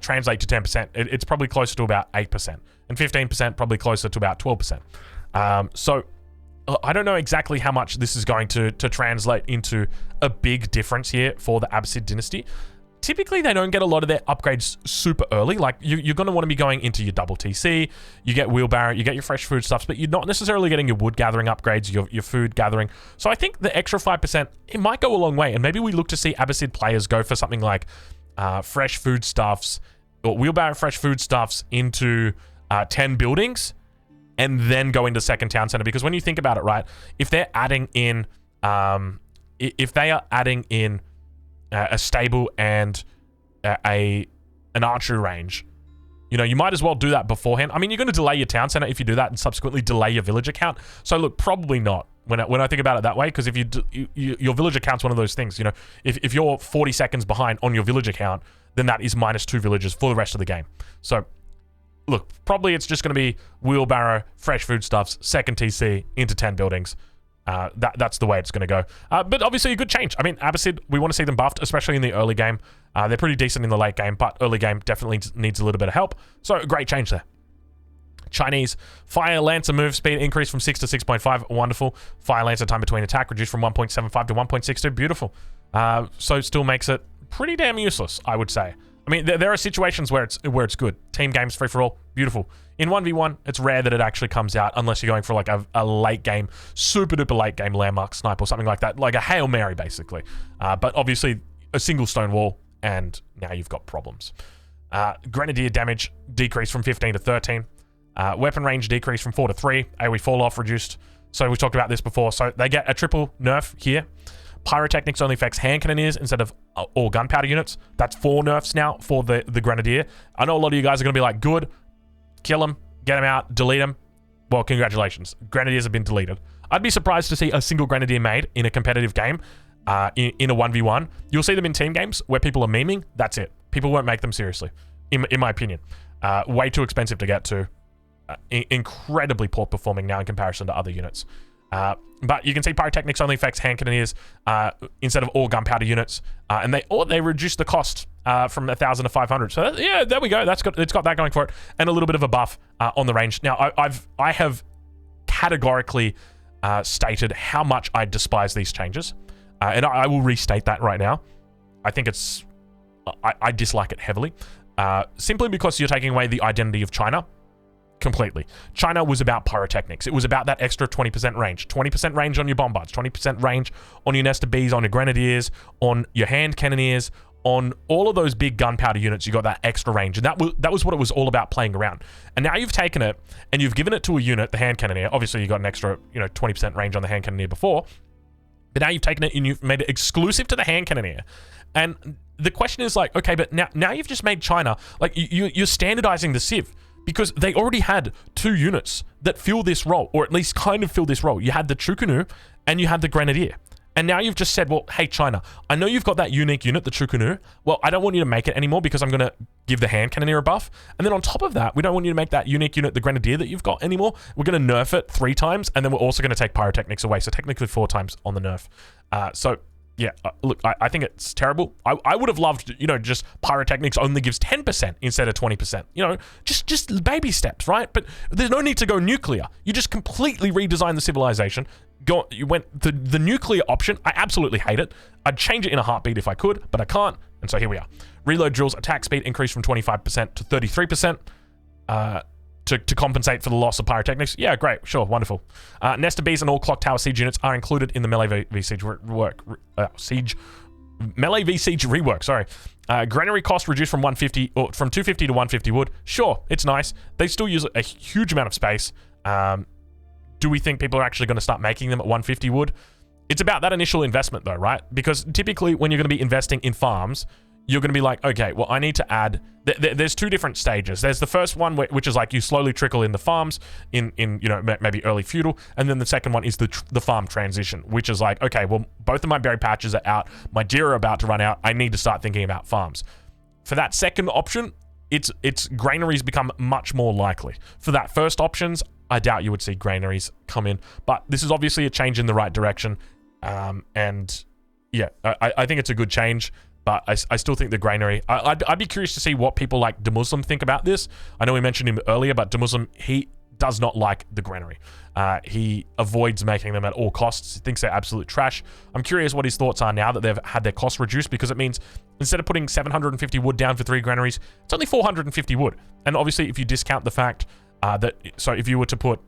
translate to 10%. It's probably closer to about 8%. And 15% probably closer to about 12%. So I don't know exactly how much this is going to translate into a big difference here for the Abbasid Dynasty. Typically, they don't get a lot of their upgrades super early. Like, you're going to want to be going into your double TC, you get wheelbarrow, you get your fresh food stuffs, but you're not necessarily getting your wood gathering upgrades, your food gathering. So I think the extra 5%, it might go a long way. And maybe we look to see Abbasid players go for something like fresh food stuffs, or wheelbarrow fresh food stuffs into 10 buildings, and then go into second town center. Because when you think about it, right, if they're adding in, if they are adding in a stable and an archery range, you know, you might as well do that beforehand. I mean, you're going to delay your town center if you do that and subsequently delay your villager count. So look, probably not when I think about it that way, because if your villager count's one of those things, you know, if you're 40 seconds behind on your villager count, then that is -2 villagers for the rest of the game. So look, probably it's just going to be wheelbarrow, fresh foodstuffs, second TC into 10 buildings. That's the way it's going to go. But obviously a good change. I mean, Abbasid, we want to see them buffed, especially in the early game. They're pretty decent in the late game, but early game definitely needs a little bit of help. So great change there. Chinese Fire Lancer move speed increased from 6 to 6.5. Wonderful. Fire Lancer time between attack reduced from 1.75 to 1.62. Beautiful. So still makes it pretty damn useless, I would say. I mean, there are situations where it's good. Team games, free for all, beautiful. In 1v1, it's rare that it actually comes out unless you're going for like a late game, super duper late game landmark snipe or something like that, like a Hail Mary basically. But obviously a single stone wall, and now you've got problems. Grenadier damage decreased from 15 to 13. Weapon range decreased from 4 to 3. AoE fall off reduced. So we talked about this before. So they get a triple nerf here. Pyrotechnics only affects hand cannoneers instead of all gunpowder units. That's 4 nerfs now for the Grenadier. I know a lot of you guys are going to be like, good, kill them, get them out, delete them. Well, congratulations. Grenadiers have been deleted. I'd be surprised to see a single Grenadier made in a competitive game in a 1v1. You'll see them in team games where people are memeing. That's it. People won't make them seriously, in my opinion. Way too expensive to get to. Incredibly poor performing now in comparison to other units. But you can see Pyrotechnics only affects hand cannoneers instead of all gunpowder units, and they reduce the cost from 1,000 to 500. So yeah, there we go. It's got that going for it, and a little bit of a buff on the range. Now I have categorically stated how much I despise these changes, and I will restate that right now. I think I dislike it heavily, simply because you're taking away the identity of China. Completely. China was about pyrotechnics. It was about that extra 20% range. 20% range on your bombards, 20% range on your nest of bees, on your grenadiers, on your hand cannoneers, on all of those big gunpowder units. You got that extra range, and that was what it was all about, playing around. And now you've taken it and you've given it to a unit, the hand cannoneer. Obviously, you got an extra 20% range on the hand cannoneer before, but now you've taken it and you've made it exclusive to the hand cannoneer. And the question is like, okay, but now you've just made China like you're standardizing the civ. because they already had 2 units that fill this role, or at least kind of fill this role. You had the Chukunu and you had the Grenadier. And now you've just said, well, hey, China, I know you've got that unique unit, the Chukunu. Well, I don't want you to make it anymore because I'm going to give the hand cannoneer a buff. And then on top of that, we don't want you to make that unique unit, the Grenadier, that you've got anymore. We're going to nerf it 3 times, and then we're also going to take pyrotechnics away. So technically 4 times on the nerf. Yeah, look, I think it's terrible. I would have loved, just pyrotechnics only gives 10% instead of 20%. Just baby steps, right? But there's no need to go nuclear. You just completely redesign the civilization. You went the nuclear option. I absolutely hate it. I'd change it in a heartbeat if I could, but I can't. And so here we are. Reload drills attack speed increased from 25% to 33%. To compensate for the loss of pyrotechnics. Yeah, great, sure, wonderful. Nest of Bees and all clock tower siege units are included in the melee v siege melee v siege rework. Sorry. Granary cost reduced from 150 or from 250 to 150 wood. Sure, it's nice. They still use a huge amount of space. Do we think people are actually going to start making them at 150 wood? It's about that initial investment though, right? Because typically when you're going to be investing in farms, you're going to be like, okay, well, I need to add... There's 2 different stages. There's the first one, which is like you slowly trickle in the farms in maybe early feudal. And then the second one is the farm transition, which is like, okay, well, both of my berry patches are out. My deer are about to run out. I need to start thinking about farms. For that second option, it's granaries become much more likely. For that first options, I doubt you would see granaries come in. But this is obviously a change in the right direction. And yeah, I think it's a good change. But I still think the granary... I'd be curious to see what people like DeMuslim think about this. I know we mentioned him earlier, but DeMuslim, he does not like the granary. He avoids making them at all costs. He thinks they're absolute trash. I'm curious what his thoughts are now that they've had their costs reduced, because it means instead of putting 750 wood down for 3 granaries, it's only 450 wood. And obviously, if you discount the fact so if you were to put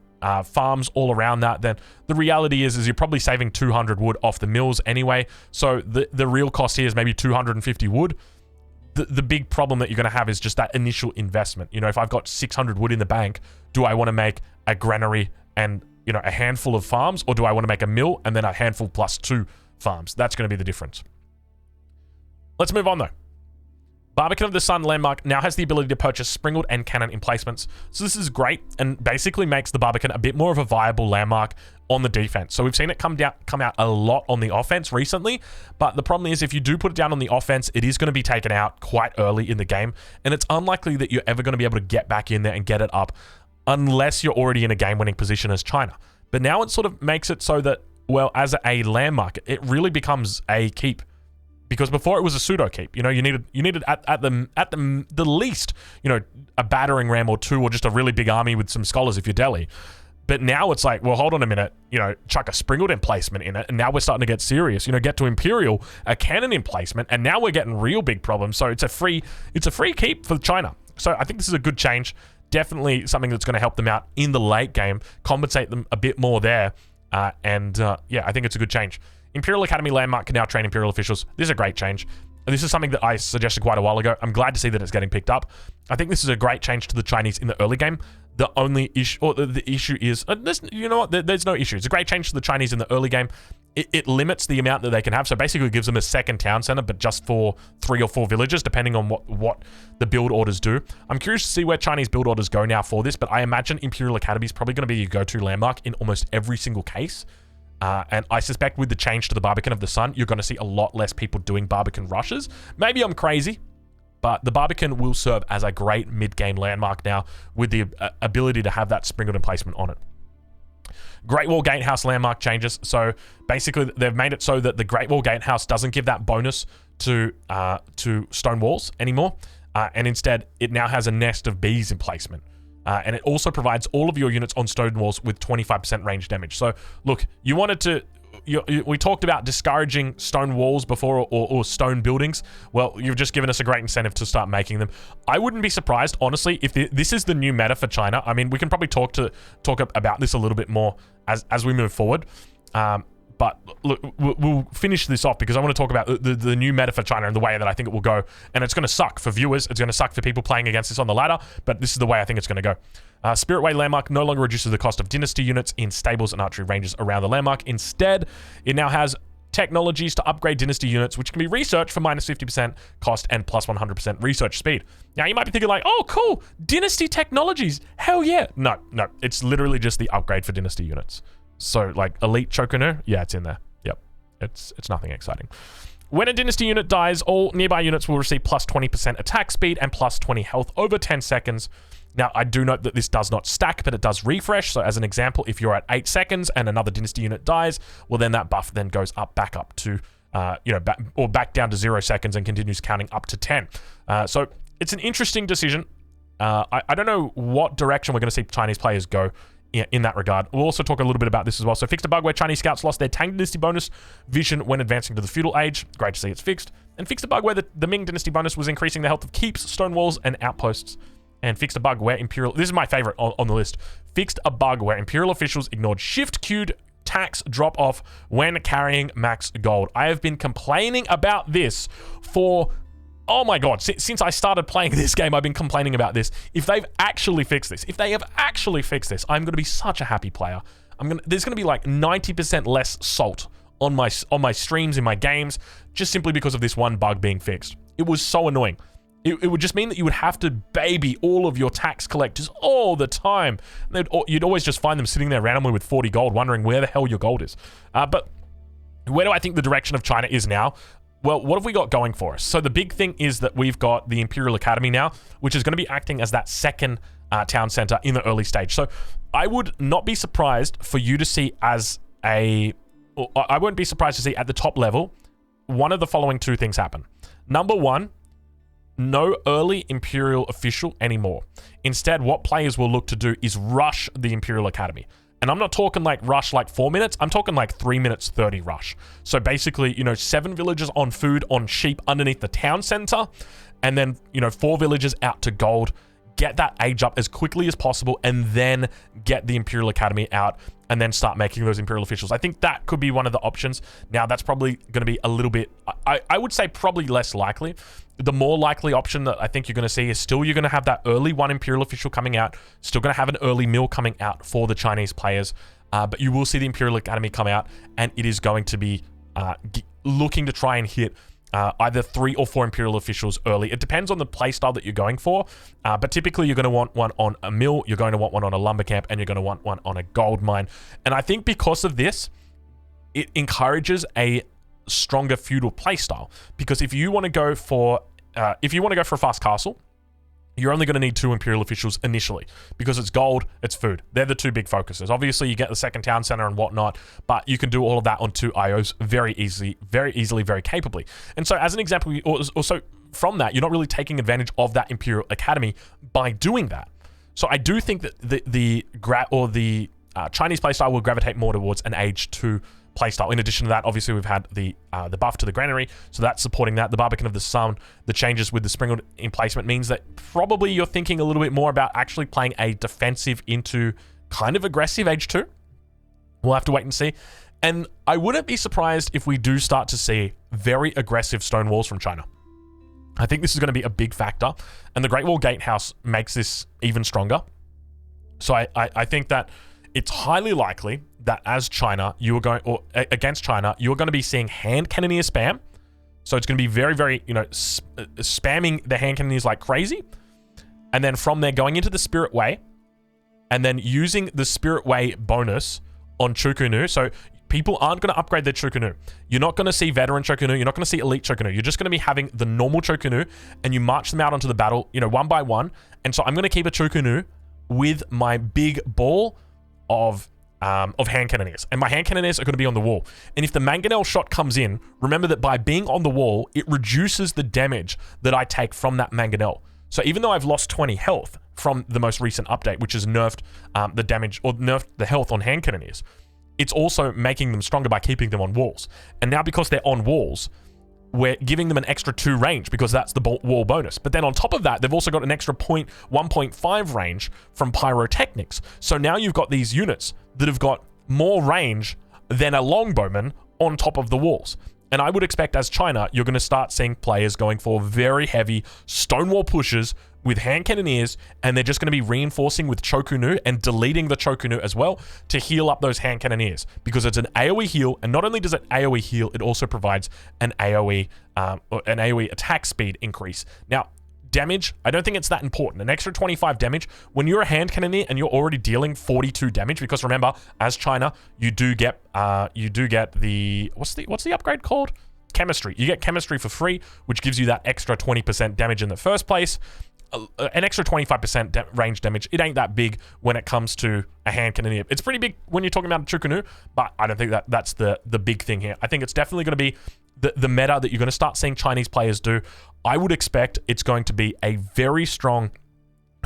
farms all around that, then the reality is you're probably saving 200 wood off the mills anyway. So the real cost here is maybe 250 wood. The big problem that you're going to have is just that initial investment. If I've got 600 wood in the bank, do I want to make a granary and a handful of farms, or do I want to make a mill and then a handful plus 2 farms? That's going to be the difference. Let's move on though. Barbican of the Sun landmark now has the ability to purchase Springald and Cannon emplacements. So this is great and basically makes the Barbican a bit more of a viable landmark on the defense. So we've seen it come out a lot on the offense recently, but the problem is if you do put it down on the offense, it is going to be taken out quite early in the game, and it's unlikely that you're ever going to be able to get back in there and get it up unless you're already in a game-winning position as China. But now it sort of makes it so that, well, as a landmark, it really becomes a keep. Because before it was a pseudo keep, you needed at the least, a battering ram or 2, or just a really big army with some scholars if you're Delhi. But now it's like, well, hold on a minute, chuck a Springald emplacement in it, and now we're starting to get serious. Get to Imperial, a cannon emplacement, and now we're getting real big problems. So it's a free keep for China. So I think this is a good change. Definitely something that's going to help them out in the late game, compensate them a bit more there, yeah, I think it's a good change. Imperial Academy landmark can now train Imperial officials. This is a great change. This is something that I suggested quite a while ago. I'm glad to see that it's getting picked up. I think this is a great change to the Chinese in the early game. The only issue, or the issue is, there's no issue. It's a great change to the Chinese in the early game. It limits the amount that they can have. So basically it gives them a second town center, but just for 3 or 4 villages, depending on what the build orders do. I'm curious to see where Chinese build orders go now for this, but I imagine Imperial Academy is probably going to be your go-to landmark in almost every single case. And I suspect with the change to the Barbican of the Sun, you're going to see a lot less people doing Barbican rushes. Maybe I'm crazy, but the Barbican will serve as a great mid-game landmark now with the ability to have that Springald emplacement on it. Great Wall Gatehouse landmark changes. So basically, they've made it so that the Great Wall Gatehouse doesn't give that bonus to stone walls anymore. And instead, it now has a Nest of Bees emplacement. And it also provides all of your units on stone walls with 25% range damage. So, look, you wanted to... we talked about discouraging stone walls before, or stone buildings. Well, you've just given us a great incentive to start making them. I wouldn't be surprised, honestly, if this is the new meta for China. I mean, we can probably talk about this a little bit more as we move forward. But look, we'll finish this off because I want to talk about the new meta for China and the way that I think it will go. And it's going to suck for viewers. It's going to suck for people playing against this on the ladder. But this is the way I think it's going to go. Spirit Way Landmark no longer reduces the cost of dynasty units in stables and archery ranges around the landmark. Instead, it now has technologies to upgrade dynasty units, which can be researched for minus 50% cost and plus 100% research speed. Now, you might be thinking like, oh, cool, dynasty technologies, hell yeah. No, it's literally just the upgrade for dynasty units. So, like, elite Chokunu, yeah, it's in there. Yep, it's nothing exciting. When a dynasty unit dies, all nearby units will receive plus 20% attack speed and plus 20 health over 10 seconds. Now, I do note that this does not stack, but it does refresh. So as an example, if you're at 8 seconds and another dynasty unit dies, well, then that buff then goes back up to, back down to 0 seconds and continues counting up to 10. So it's an interesting decision. I don't know what direction we're going to see Chinese players go in that regard. We'll also talk a little bit about this as well. So fixed a bug where Chinese scouts lost their Tang Dynasty bonus vision when advancing to the feudal age. Great to see it's fixed. And fixed a bug where the Ming Dynasty bonus was increasing the health of keeps, stone walls, and outposts. And fixed a bug where Imperial... This is my favorite on the list. Fixed a bug where Imperial officials ignored shift-queued tax drop-off when carrying max gold. I have been complaining about this for... Oh my god, since I started playing this game, I've been complaining about this. If they've actually fixed this, I'm going to be such a happy player. There's going to be like 90% less salt on my streams in my games, just simply because of this one bug being fixed. It was so annoying. It would just mean that you would have to baby all of your tax collectors all the time. You'd always just find them sitting there randomly with 40 gold, wondering where the hell your gold is. But where do I think the direction of China is now? Well, what have we got going for us? So the big thing is that we've got the Imperial Academy now, which is going to be acting as that second town center in the early stage. So I would not be surprised for you to see I won't be surprised to see at the top level, one of the following two things happen. Number one, no early Imperial official anymore. Instead, what players will look to do is rush the Imperial Academy. And I'm not talking like rush like 4 minutes. I'm talking like 3 minutes 30 rush. So basically, 7 villagers on food, on sheep underneath the town center. And then, 4 villagers out to gold. Get that age up as quickly as possible. And then get the Imperial Academy out. And then start making those Imperial officials. I think that could be one of the options. Now, that's probably going to be a little bit... I would say probably less likely. The more likely option that I think you're going to see is still you're going to have that early one Imperial official coming out. Still going to have an early mill coming out for the Chinese players. But you will see the Imperial Academy come out. And it is going to be looking to try and hit... either 3 or 4 Imperial officials early. It depends on the playstyle that you're going for, but typically you're going to want one on a mill, you're going to want one on a lumber camp, and you're going to want one on a gold mine. And I think because of this, it encourages a stronger feudal playstyle, because if you want to go for a fast castle, you're only going to need 2 Imperial officials initially, because it's gold, it's food. They're the 2 big focuses. Obviously, you get the second town center and whatnot, but you can do all of that on 2 IOs very easily, very capably. And so, as an example, also from that, you're not really taking advantage of that Imperial Academy by doing that. So I do think that the Chinese playstyle will gravitate more towards an age 2 playstyle. In addition to that, obviously we've had the buff to the granary, so that's supporting that. The Barbican of the Sun, the changes with the Springald emplacement means that probably you're thinking a little bit more about actually playing a defensive into kind of aggressive age 2. We'll have to wait and see. And I wouldn't be surprised if we do start to see very aggressive stone walls from China. I think this is going to be a big factor, and the Great Wall Gatehouse makes this even stronger. So I think that it's highly likely that as China, against China, you're going to be seeing hand cannoneer spam. So it's going to be very, very, spamming the hand cannoneers like crazy. And then from there, going into the Spirit Way, and then using the Spirit Way bonus on Chukunu. So people aren't going to upgrade their Chukunu. You're not going to see veteran Chukunu. You're not going to see elite Chukunu. You're just going to be having the normal Chukunu, and you march them out onto the battle, one by one. And so I'm going to keep a Chukunu with my big ball of hand cannoneers, and my hand cannoneers are going to be on the wall. And if the mangonel shot comes in, remember that by being on the wall, it reduces the damage that I take from that mangonel. So even though I've lost 20 health from the most recent update, which has nerfed the damage or nerfed the health on hand cannoneers, it's also making them stronger by keeping them on walls. And now because they're on walls, we're giving them an extra 2 range because that's the wall bonus. But then on top of that, they've also got an extra 1.5 range from pyrotechnics. So now you've got these units that have got more range than a longbowman on top of the walls. And I would expect as China, you're going to start seeing players going for very heavy stonewall pushes with hand cannoneers, and they're just going to be reinforcing with Chokunu and deleting the Chokunu as well to heal up those hand cannoneers, because it's an AoE heal, and not only does it AoE heal, it also provides an AoE attack speed increase. Now, damage, I don't think it's that important. An extra 25 damage when you're a hand cannoneer and you're already dealing 42 damage, because remember, as China, you do get the what's the upgrade called? Chemistry. You get chemistry for free, which gives you that extra 20% damage in the first place. An extra 25% range damage. It ain't that big when it comes to a hand cannoneer. It's pretty big when you're talking about a Chukunu, but I don't think that's the big thing here. I think it's definitely going to be the meta that you're going to start seeing Chinese players do. I would expect it's going to be a very strong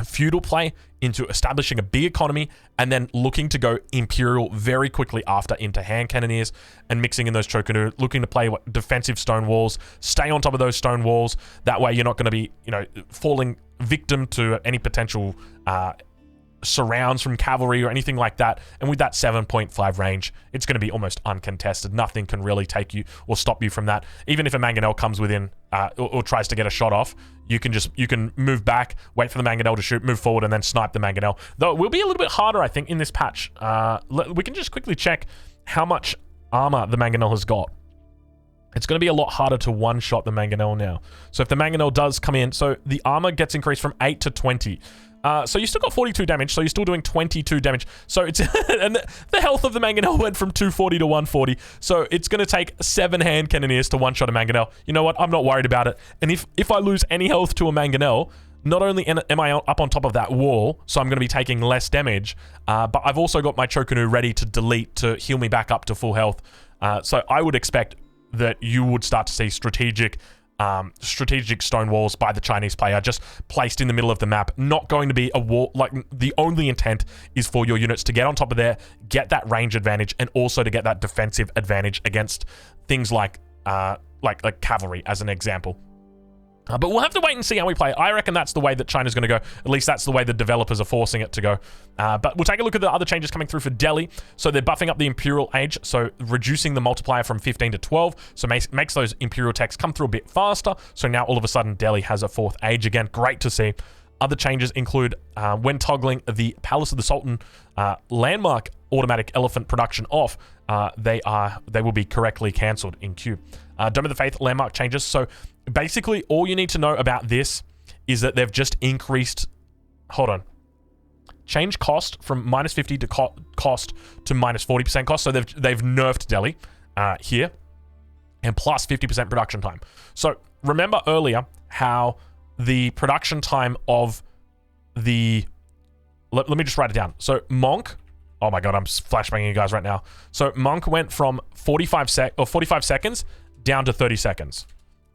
feudal play into establishing a big economy, and then looking to go Imperial very quickly after into hand cannoneers and mixing in those Chokunu, looking to play defensive stone walls, stay on top of those stone walls. That way you're not going to be, falling victim to any potential surrounds from cavalry or anything like that. And with that 7.5 range, it's going to be almost uncontested. Nothing can really take you or stop you from that. Even if a Mangonel comes within or tries to get a shot off, you can move back, wait for the Mangonel to shoot, move forward, and then snipe the Mangonel. Though it will be a little bit harder, I think, in this patch. We can just quickly check how much armor the Mangonel has got. It's going to be a lot harder to one-shot the Mangonel now. So if the Mangonel does come in, so the armor gets increased from 8 to 20. So you still got 42 damage, so you're still doing 22 damage. So it's and the health of the Mangonel went from 240 to 140. So it's going to take 7 hand cannoneers to one-shot a Mangonel. You know what? I'm not worried about it. And if I lose any health to a Mangonel, not only am I up on top of that wall, so I'm going to be taking less damage, but I've also got my Chokunu ready to delete to heal me back up to full health. So I would expect that you would start to see strategic stone walls by the Chinese player, just placed in the middle of the map. Not going to be a wall, like the only intent is for your units to get on top of there, get that range advantage, and also to get that defensive advantage against things like cavalry, as an example. But we'll have to wait and see how we play. I reckon that's the way that China's going to go. At least that's the way the developers are forcing it to go. But we'll take a look at the other changes coming through for Delhi. So they're buffing up the Imperial Age, so reducing the multiplier from 15 to 12. So makes those Imperial techs come through a bit faster. So now all of a sudden Delhi has a 4th age again. Great to see. Other changes include when toggling the Palace of the Sultan landmark automatic elephant production off, they will be correctly cancelled in queue. Dome of the Faith landmark changes. So basically all you need to know about this is that they've just increased, change cost from minus 50 to cost to minus 40% cost. So they've nerfed Delhi here, and plus 50% production time. So remember earlier how the production time of the, let me just write it down. So Monk, oh my god, I'm flashbanging you guys right now. So Monk went from 45 seconds down to 30 seconds.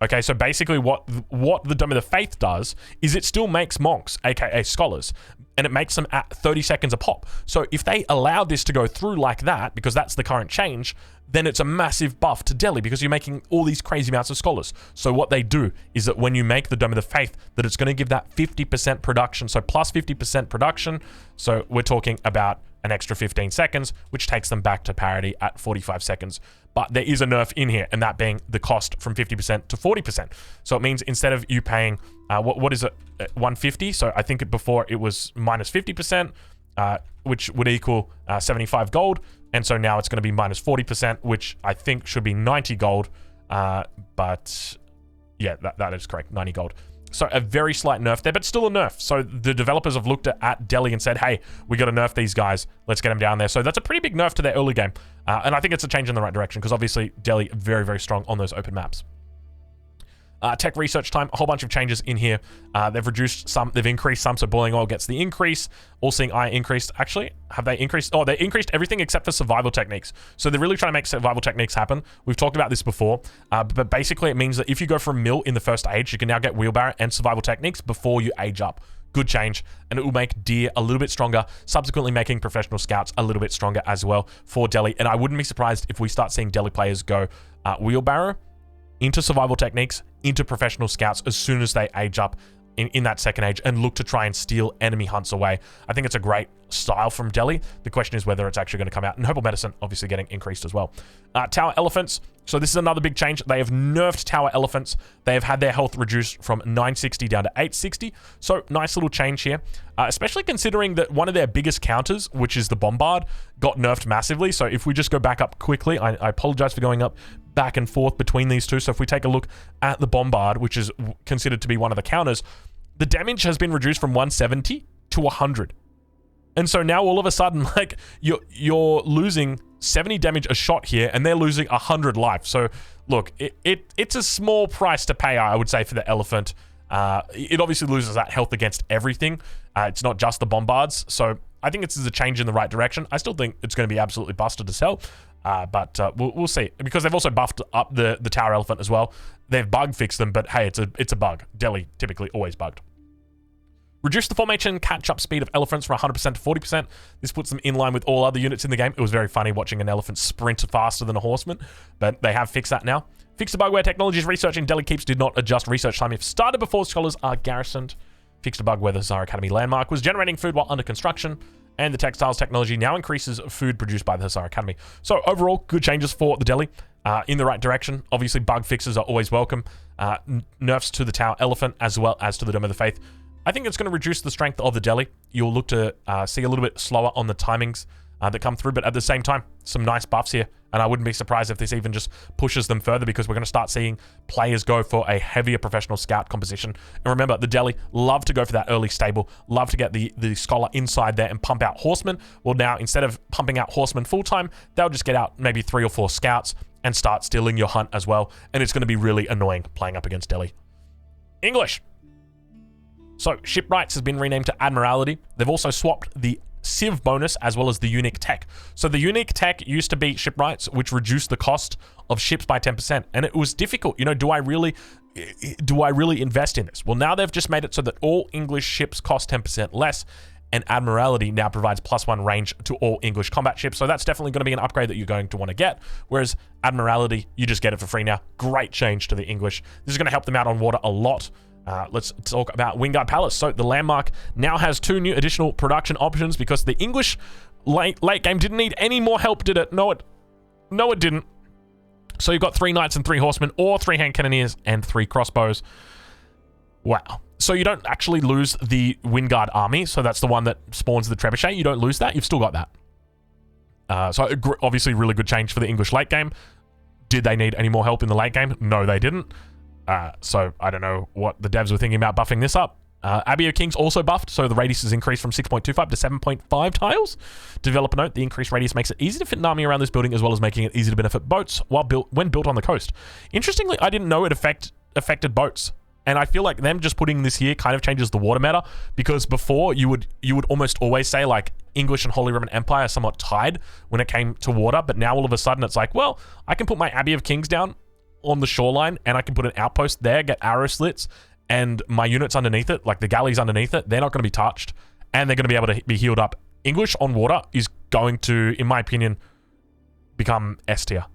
Okay, so basically what the Dome of the Faith does is it still makes monks, aka scholars, and it makes them at 30 seconds a pop. So if they allow this to go through like that, because that's the current change, then it's a massive buff to Delhi, because you're making all these crazy amounts of scholars. So what they do is that when you make the Dome of the Faith, that it's going to give that 50% production, so plus 50% production. So we're talking about an extra 15 seconds, which takes them back to parity at 45 seconds. But there is a nerf in here, and that being the cost from 50% to 40%. So it means instead of you paying, what is it, 150? So I think before it was minus 50%, which would equal 75 gold. And so now it's going to be minus 40%, which I think should be 90 gold. But yeah, that is correct, 90 gold. So a very slight nerf there, but still a nerf. So the developers have looked at Delhi and said, hey, we got to nerf these guys. Let's get them down there. So that's a pretty big nerf to their early game. And I think it's a change in the right direction, because obviously Delhi very, very strong on those open maps. Tech research time, a whole bunch of changes in here. They've reduced some, they've increased some, so boiling oil gets the increase. All seeing eye increased. Actually, have they increased? Oh, they increased everything except for survival techniques. So they're really trying to make survival techniques happen. We've talked about this before, but basically it means that if you go for a mill in the first age, you can now get wheelbarrow and survival techniques before you age up. Good change, and it will make deer a little bit stronger, subsequently making professional scouts a little bit stronger as well for Delhi. And I wouldn't be surprised if we start seeing Delhi players go wheelbarrow into survival techniques, into professional scouts as soon as they age up in that second age and look to try and steal enemy hunts away. I think it's a great style from Delhi. The question is whether it's actually going to come out. And Herbal Medicine obviously getting increased as well. Tower Elephants. So this is another big change. They have nerfed Tower Elephants. They have had their health reduced from 960 down to 860. So nice little change here, especially considering that one of their biggest counters, which is the Bombard, got nerfed massively. So if we just go back up quickly, I apologize for going up back and forth between these two. So if we take a look at the Bombard, which is considered to be one of the counters, the damage has been reduced from 170 to 100. And so now all of a sudden, like, you're losing 70 damage a shot here, and they're losing 100 life. So look, it's a small price to pay, I would say, for the Elephant. It obviously loses that health against everything. It's not just the Bombards. So I think this is a change in the right direction. I still think it's going to be absolutely busted to sell. But we'll see, because they've also buffed up the Tower Elephant as well. They've bug fixed them, but hey, it's a bug. Delhi typically always bugged. Reduce the formation catch-up speed of elephants from 100% to 40%. This puts them in line with all other units in the game. It was very funny watching an elephant sprint faster than a horseman, but they have fixed that now. Fix the bug where technology is researching Delhi Keeps did not adjust research time if started before scholars are garrisoned. Fixed a bug where the Tsar Academy landmark was generating food while under construction. And the textiles technology now increases food produced by the Hussar Academy. So overall, good changes for the Delhi, in the right direction. Obviously, bug fixes are always welcome. Nerfs to the Tower Elephant as well as to the Dome of the Faith. I think it's going to reduce the strength of the Delhi. You'll look to see a little bit slower on the timings that come through, but at the same time, some nice buffs here. And I wouldn't be surprised if this even just pushes them further, because we're going to start seeing players go for a heavier professional scout composition. And remember, the Delhi love to go for that early stable, love to get the scholar inside there and pump out horsemen. Well, now, instead of pumping out horsemen full-time, they'll just get out maybe 3 or 4 scouts and start stealing your hunt as well. And it's going to be really annoying playing up against Delhi. English. So, Shipwrights has been renamed to Admiralty. They've also swapped the Civ bonus as well as the unique tech. So the unique tech used to be Shipwrights, which reduced the cost of ships by 10%. And it was difficult. You know, do I really invest in this? Well, now they've just made it so that all English ships cost 10% less, and Admiralty now provides +1 range to all English combat ships. So that's definitely going to be an upgrade that you're going to want to get. Whereas Admiralty, you just get it for free now. Great change to the English. This is going to help them out on water a lot. Let's talk about Wingard Palace. So the landmark now has 2 new additional production options, because the English late game didn't need any more help, did it? No, it didn't. So you've got 3 knights and 3 horsemen, or 3 hand cannoneers and 3 crossbows. Wow. So you don't actually lose the Wingard army. So that's the one that spawns the trebuchet. You don't lose that. You've still got that. So obviously really good change for the English late game. Did they need any more help in the late game? No, they didn't. So I don't know what the devs were thinking about buffing this up. Abbey of Kings also buffed, so the radius is increased from 6.25 to 7.5 tiles. Developer note, the increased radius makes it easy to fit an army around this building, as well as making it easy to benefit boats when built on the coast. Interestingly, I didn't know it affected boats. And I feel like them just putting this here kind of changes the water meta, because before you would almost always say like English and Holy Roman Empire are somewhat tied when it came to water, but now all of a sudden it's like, well, I can put my Abbey of Kings down on the shoreline, and I can put an outpost there, get arrow slits, and my units underneath it, like the galleys underneath it, they're not going to be touched, and they're going to be able to be healed up. English on water is going to, in my opinion, become S tier,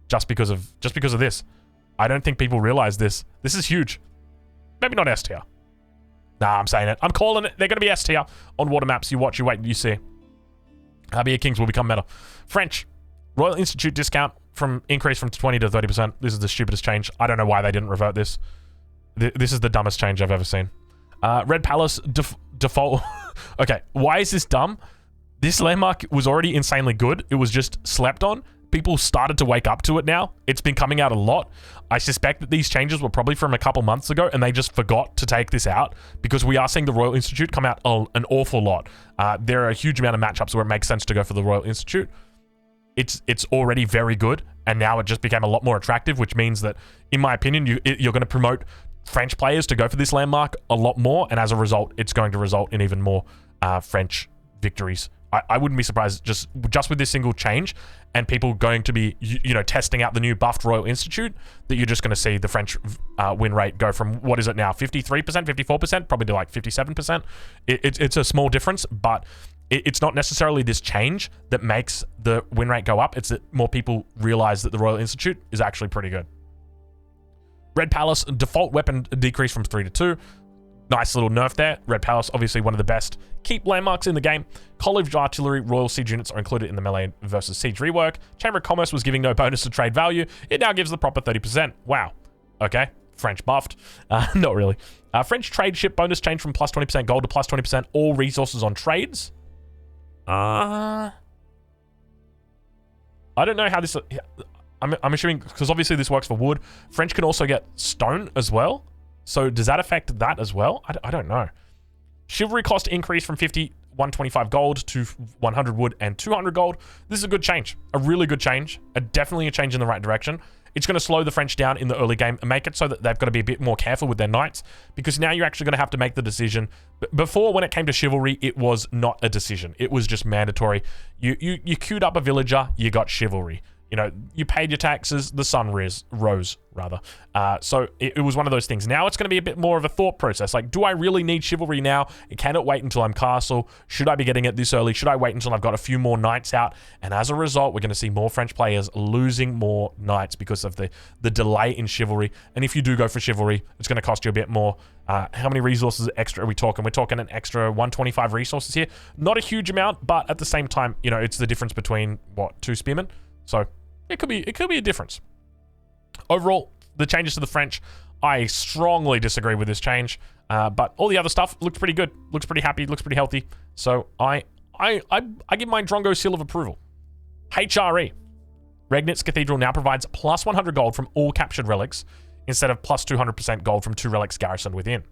just because of this. I don't think people realize this. This is huge. Maybe not S tier. Nah, I'm saying it. I'm calling it. They're going to be S tier on water maps. You watch, you wait, you see. Abbey of Kings will become meta. French. Royal Institute discount increase from 20 to 30%. This is the stupidest change. I don't know why they didn't revert this. This is the dumbest change I've ever seen. Red Palace default. Okay, why is this dumb? This landmark was already insanely good. It was just slept on. People started to wake up to it now. It's been coming out a lot. I suspect that these changes were probably from a couple months ago, and they just forgot to take this out, because we are seeing the Royal Institute come out an awful lot. There are a huge amount of matchups where it makes sense to go for the Royal Institute. It's already very good, and now it just became a lot more attractive, which means that, in my opinion, you're going to promote French players to go for this landmark a lot more, and as a result, it's going to result in even more French victories. I wouldn't be surprised just with this single change, and people going to be testing out the new buffed Royal Institute, that you're just going to see the French win rate go from, what is it now, 53%, 54%, probably to like 57%. It's a small difference, but it's not necessarily this change that makes the win rate go up. It's that more people realize that the Royal Institute is actually pretty good. Red Palace, default weapon decrease from 3 to 2. Nice little nerf there. Red Palace, obviously one of the best keep landmarks in the game. College Artillery Royal Siege units are included in the melee versus siege rework. Chamber of Commerce was giving no bonus to trade value. It now gives the proper 30%. Wow. Okay. French buffed. Not really. French trade ship bonus changed from plus 20% gold to plus 20% all resources on trades. I don't know how this... I'm assuming, because obviously this works for wood. French can also get stone as well. So does that affect that as well? I don't know. Chivalry cost increased from 50, 125 gold to 100 wood and 200 gold. This is a good change. A really good change. Definitely a change in the right direction. It's going to slow the French down in the early game and make it so that they've got to be a bit more careful with their knights, because now you're actually going to have to make the decision. Before, when it came to chivalry, it was not a decision. It was just mandatory. You queued up a villager, you got chivalry. You know, you paid your taxes, the sun rose, rather. So it was one of those things. Now it's going to be a bit more of a thought process. Like, do I really need chivalry now? Can it wait until I'm castle? Should I be getting it this early? Should I wait until I've got a few more knights out? And as a result, we're going to see more French players losing more knights because of the delay in chivalry. And if you do go for chivalry, it's going to cost you a bit more. How many resources extra are we talking? We're talking an extra 125 resources here. Not a huge amount, but at the same time, you know, it's the difference between, what, 2 spearmen? So it could be a difference. Overall, the changes to the French, I strongly disagree with this change. But all the other stuff looks pretty good, looks pretty happy, looks pretty healthy. So I give my Drongo seal of approval. HRE. Regnitz Cathedral now provides plus 100 gold from all captured relics instead of plus 200% gold from 2 relics garrisoned within.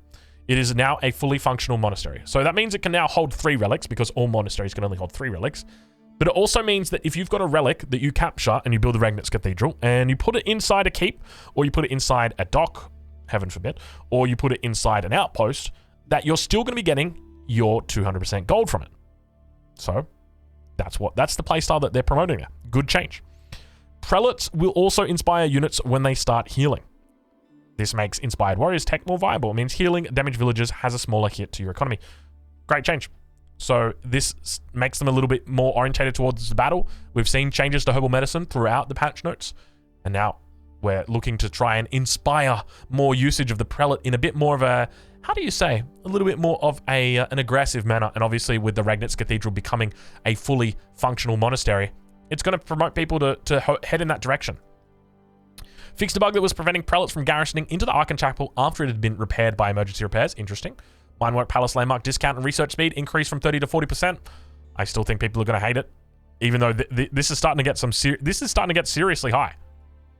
It is now a fully functional monastery. So that means it can now hold 3 relics, because all monasteries can only hold 3 relics. But it also means that if you've got a relic that you capture and you build a Regnitz Cathedral and you put it inside a keep, or you put it inside a dock, heaven forbid, or you put it inside an outpost, that you're still going to be getting your 200% gold from it. So that's the playstyle that they're promoting there. Good change. Prelates will also inspire units when they start healing. This makes Inspired Warriors tech more viable. It means healing damaged villagers has a smaller hit to your economy. Great change. So this makes them a little bit more orientated towards the battle. We've seen changes to herbal medicine throughout the patch notes, and now we're looking to try and inspire more usage of the prelate in a bit more of a, how do you say, a little bit more of an aggressive manner. And obviously with the Regnitz Cathedral becoming a fully functional monastery, it's going to promote people to head in that direction. Fixed a bug that was preventing prelates from garrisoning into the Archon Chapel after it had been repaired by emergency repairs. Interesting. Minework Palace landmark discount and research speed increased from 30 to 40%. I still think people are going to hate it, even though this is starting to get seriously high,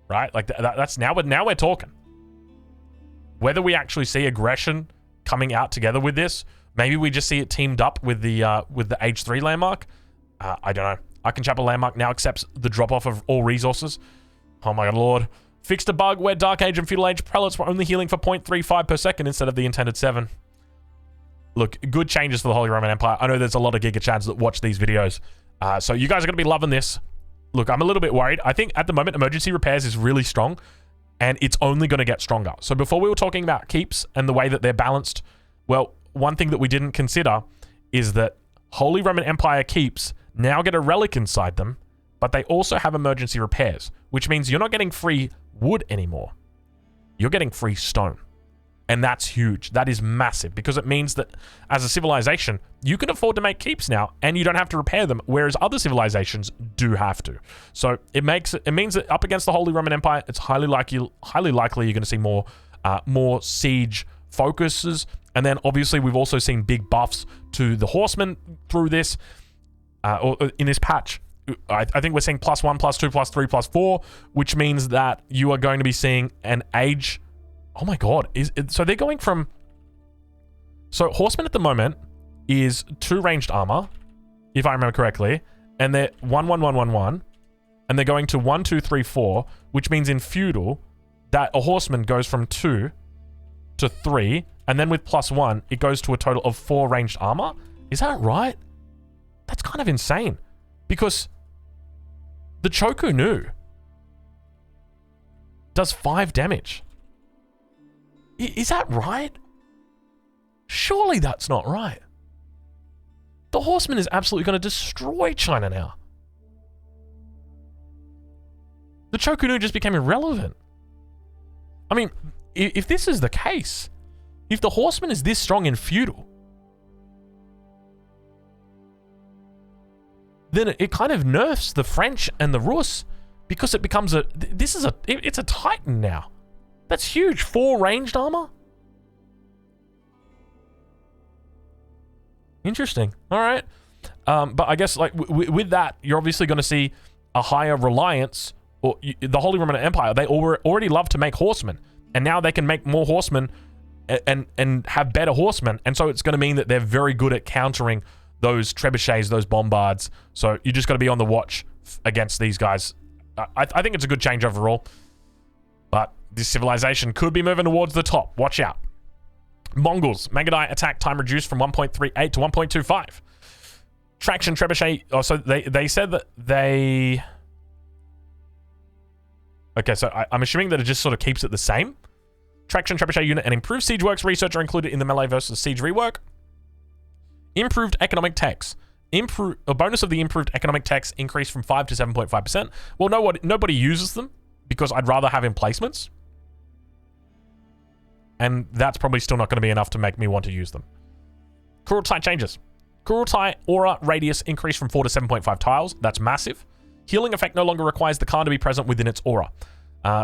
right? Like that's now we're talking. Whether we actually see aggression coming out together with this, maybe we just see it teamed up with the Age 3 landmark. I don't know. Archon Chapel landmark now accepts the drop off of all resources. Oh my god, lord! Fixed a bug where Dark Age and Feudal Age prelates were only healing for 0.35 per second instead of the intended 7. Look, good changes for the Holy Roman Empire. I know there's a lot of Giga Chads that watch these videos. So you guys are going to be loving this. Look, I'm a little bit worried. I think at the moment, emergency repairs is really strong, and it's only going to get stronger. So before we were talking about keeps and the way that they're balanced, well, one thing that we didn't consider is that Holy Roman Empire keeps now get a relic inside them, but they also have emergency repairs, which means you're not getting free wood anymore. You're getting free stone. And that's huge. That is massive, because it means that as a civilization, you can afford to make keeps now and you don't have to repair them, whereas other civilizations do have to. So it means that up against the Holy Roman Empire, it's highly likely you're going to see more siege focuses. And then obviously we've also seen big buffs to the horsemen through this, or in this patch. I think we're seeing +1, +2, +3, +4, which means that you are going to be seeing an age. Oh my god. So they're going from... So horsemen at the moment is 2 ranged armor, if I remember correctly, and they're 1, 1, 1, 1, 1, and they're going to 1, 2, 3, 4, which means in feudal that a horseman goes from 2 to 3, and then with +1, it goes to a total of 4 ranged armor. Is that right? That's kind of insane, because the Choku Nu does 5 damage. Is that right? Surely that's not right. The horseman is absolutely going to destroy China now. The Choku Nu just became irrelevant. I mean, if this is the case, If the horseman is this strong in feudal, then it kind of nerfs the French and the Rus because it becomes it's a Titan now. That's huge. 4 ranged armor? Interesting. All right. But I guess like with that, you're obviously going to see a higher reliance, or the Holy Roman Empire, they already love to make horsemen, and now they can make more horsemen and have better horsemen, and so it's going to mean that they're very good at countering those trebuchets, those bombards. So you just got to be on the watch against these guys. I think it's a good change overall, but this civilization could be moving towards the top. Watch out. Mongols, Magadai attack time reduced from 1.38 to 1.25. Traction trebuchet. Oh, so they said that they. Okay, so I'm assuming that it just sort of keeps it the same. Traction trebuchet unit and improved siege works research are included in the melee versus siege rework. Improved economic tax. A bonus of the improved economic tax increased from 5 to 7.5%. Well, nobody uses them because I'd rather have emplacements. And that's probably still not going to be enough to make me want to use them. Kurultai changes. Kurultai aura radius increased from 4 to 7.5 tiles. That's massive. Healing effect no longer requires the Khan to be present within its aura.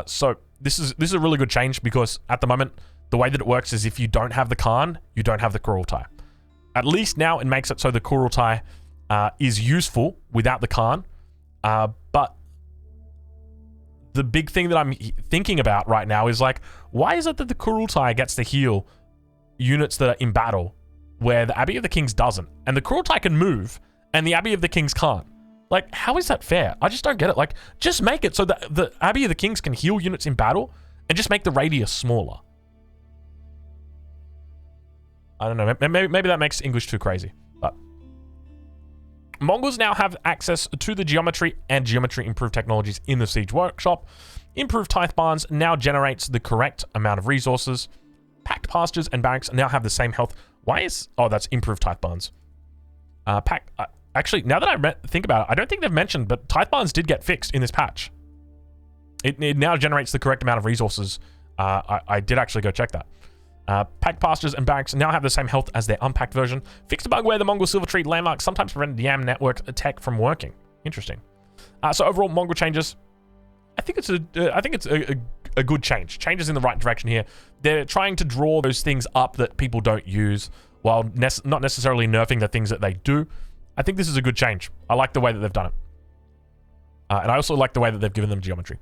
So this is a really good change because at the moment, the way that it works is if you don't have the Khan, you don't have the Kurultai. At least now it makes it so the Kurultai is useful without the Khan. But the big thing that I'm thinking about right now is like, why is it that the Kurultai gets to heal units that are in battle where the Abbey of the Kings doesn't? And the Kurultai can move and the Abbey of the Kings can't. Like, how is that fair? I just don't get it. Like, just make it so that the Abbey of the Kings can heal units in battle and just make the radius smaller. I don't know. Maybe that makes English too crazy. But Mongols now have access to the geometry and geometry improved technologies in the Siege Workshop. Improved Tithe Barns now generates the correct amount of resources. Packed Pastures and Barracks now have the same health. Why is... Oh, that's Improved Tithe Barns. Actually, now that I think about it, I don't think they've mentioned, but Tithe Barns did get fixed in this patch. It now generates the correct amount of resources. I did actually go check that. Packed Pastures and Barracks now have the same health as their unpacked version. Fixed a bug where the Mongol Silver Tree landmark sometimes prevented the YAM network tech from working. Interesting. So overall, Mongol changes. I think it's a good change. Changes in the right direction here. They're trying to draw those things up that people don't use, while not necessarily nerfing the things that they do. I think this is a good change. I like the way that they've done it. And I also like the way that they've given them geometry.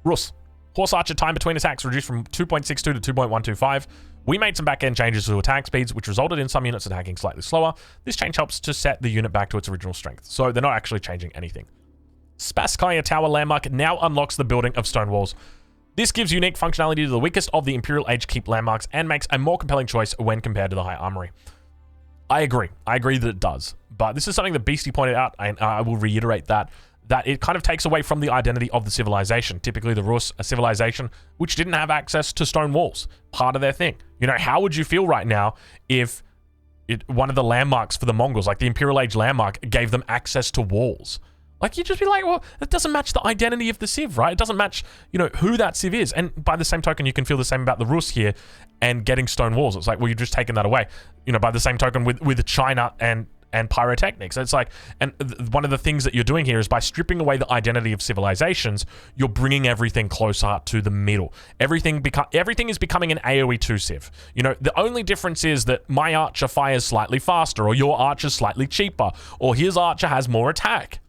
Rus. Horse Archer time between attacks reduced from 2.62 to 2.125. We made some back-end changes to attack speeds, which resulted in some units attacking slightly slower. This change helps to set the unit back to its original strength. So they're not actually changing anything. Spasskaya Tower landmark now unlocks the building of stone walls. This gives unique functionality to the weakest of the Imperial Age keep landmarks and makes a more compelling choice when compared to the High Armory. I agree. I agree that it does. But this is something that Beastie pointed out, and I will reiterate that it kind of takes away from the identity of the civilization. Typically, the Rus, a civilization which didn't have access to stone walls. Part of their thing. You know, how would you feel right now if one of the landmarks for the Mongols, like the Imperial Age landmark, gave them access to walls? Like, you'd just be like, well, that doesn't match the identity of the civ, right? It doesn't match, you know, who that civ is. And by the same token, you can feel the same about the Rus here and getting stone walls. It's like, well, you're just taking that away. You know, by the same token with China and pyrotechnics. It's like, and one of the things that you're doing here is by stripping away the identity of civilizations, you're bringing everything closer to the middle. Everything is becoming an AoE 2 civ. You know, the only difference is that my archer fires slightly faster, or your archer's slightly cheaper, or his archer has more attack.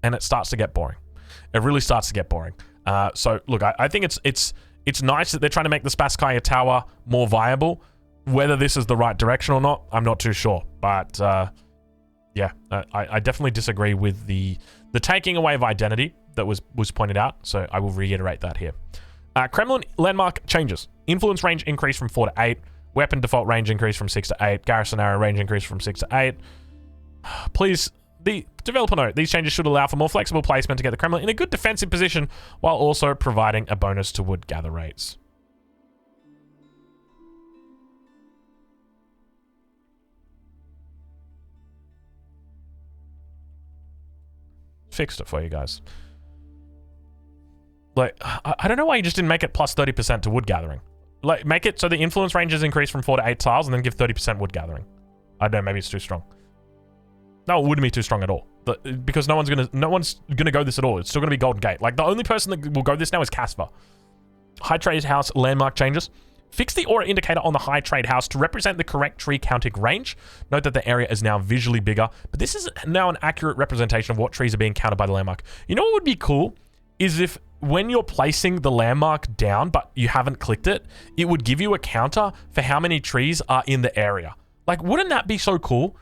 And it starts to get boring. It really starts to get boring. So look, I think it's nice that they're trying to make the Spasskaya Tower more viable. Whether this is the right direction or not, I'm not too sure. But yeah, I definitely disagree with the taking away of identity that was pointed out. So I will reiterate that here. Kremlin landmark changes. Influence range increased from 4 to 8. Weapon default range increased from 6 to 8. Garrison arrow range increased from 6 to 8. Please, the developer note, these changes should allow for more flexible placement to get the Kremlin in a good defensive position while also providing a bonus to wood gather rates. Fixed it for you guys. Like, I don't know why you just didn't make it plus 30% to wood gathering. Like, make it so the influence range is increased from 4 to 8 tiles, and then give 30% wood gathering. I don't know, maybe it's too strong. No, it wouldn't be too strong at all. Because no one's gonna go this at all. It's still gonna be Golden Gate. Like, the only person that will go this now is Casper. High Trade House landmark changes. Fix the aura indicator on the High Trade House to represent the correct tree counting range. Note that the area is now visually bigger, but this is now an accurate representation of what trees are being counted by the landmark. You know what would be cool? Is if when you're placing the landmark down, but you haven't clicked it, it would give you a counter for how many trees are in the area. Like, wouldn't that be so cool?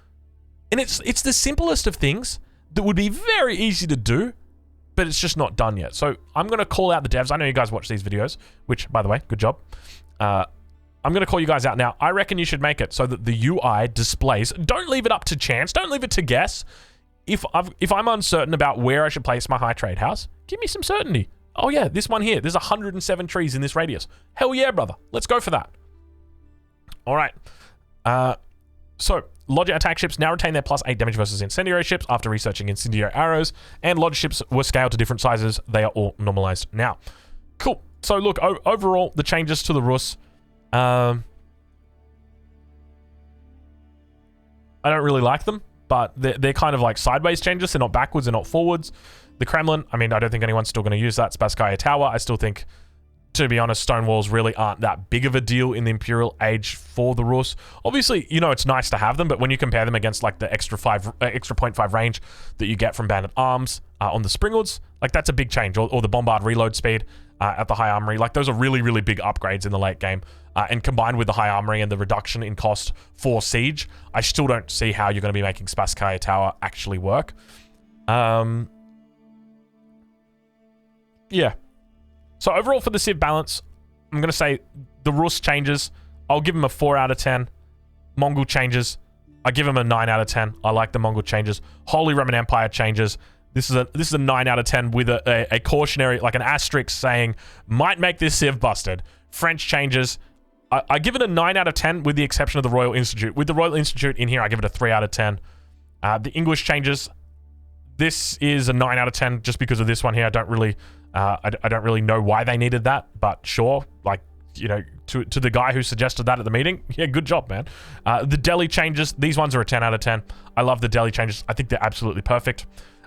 And it's the simplest of things that would be very easy to do, but it's just not done yet. So I'm going to call out the devs. I know you guys watch these videos, which, by the way, good job. I'm going to call you guys out now. I reckon you should make it so that the UI displays. Don't leave it up to chance. Don't leave it to guess. If I'm uncertain about where I should place my High Trade House, give me some certainty. Oh yeah, this one here. There's 107 trees in this radius. Hell yeah, brother. Let's go for that. All right. So, Lodger attack ships now retain their +8 damage versus incendiary ships after researching incendiary arrows, and Lodger ships were scaled to different sizes. They are all normalized now. Cool. So, look, overall, the changes to the Rus, I don't really like them, but they're kind of like sideways changes. They're not backwards, they're not forwards. The Kremlin, I mean, I don't think anyone's still going to use that. Spasskaya Tower, I still think, to be honest, stone walls really aren't that big of a deal in the Imperial Age for the Rus. Obviously, you know, it's nice to have them, but when you compare them against like the extra 0.5 range that you get from Bandit Arms on the Springhoods, like that's a big change. Or the Bombard reload speed at the High Armory. Like those are really, really big upgrades in the late game. And combined with the High Armory and the reduction in cost for Siege, I still don't see how you're going to be making Spasskaya Tower actually work. Yeah. So overall for the Civ balance, I'm going to say the Rus changes. I'll give him a 4 out of 10. Mongol changes. I give him a 9 out of 10. I like the Mongol changes. Holy Roman Empire changes. This is a 9 out of 10 with a cautionary, like an asterisk saying, might make this Civ busted. French changes. I give it a 9 out of 10 with the exception of the Royal Institute. With the Royal Institute in here, I give it a 3 out of 10. The English changes. This is a 9 out of 10 just because of this one here. I don't really know why they needed that, but sure. Like, you know, to the guy who suggested that at the meeting, yeah, good job, man. The Delhi changes, these ones are a 10 out of 10. I love the Delhi changes. I think they're absolutely perfect.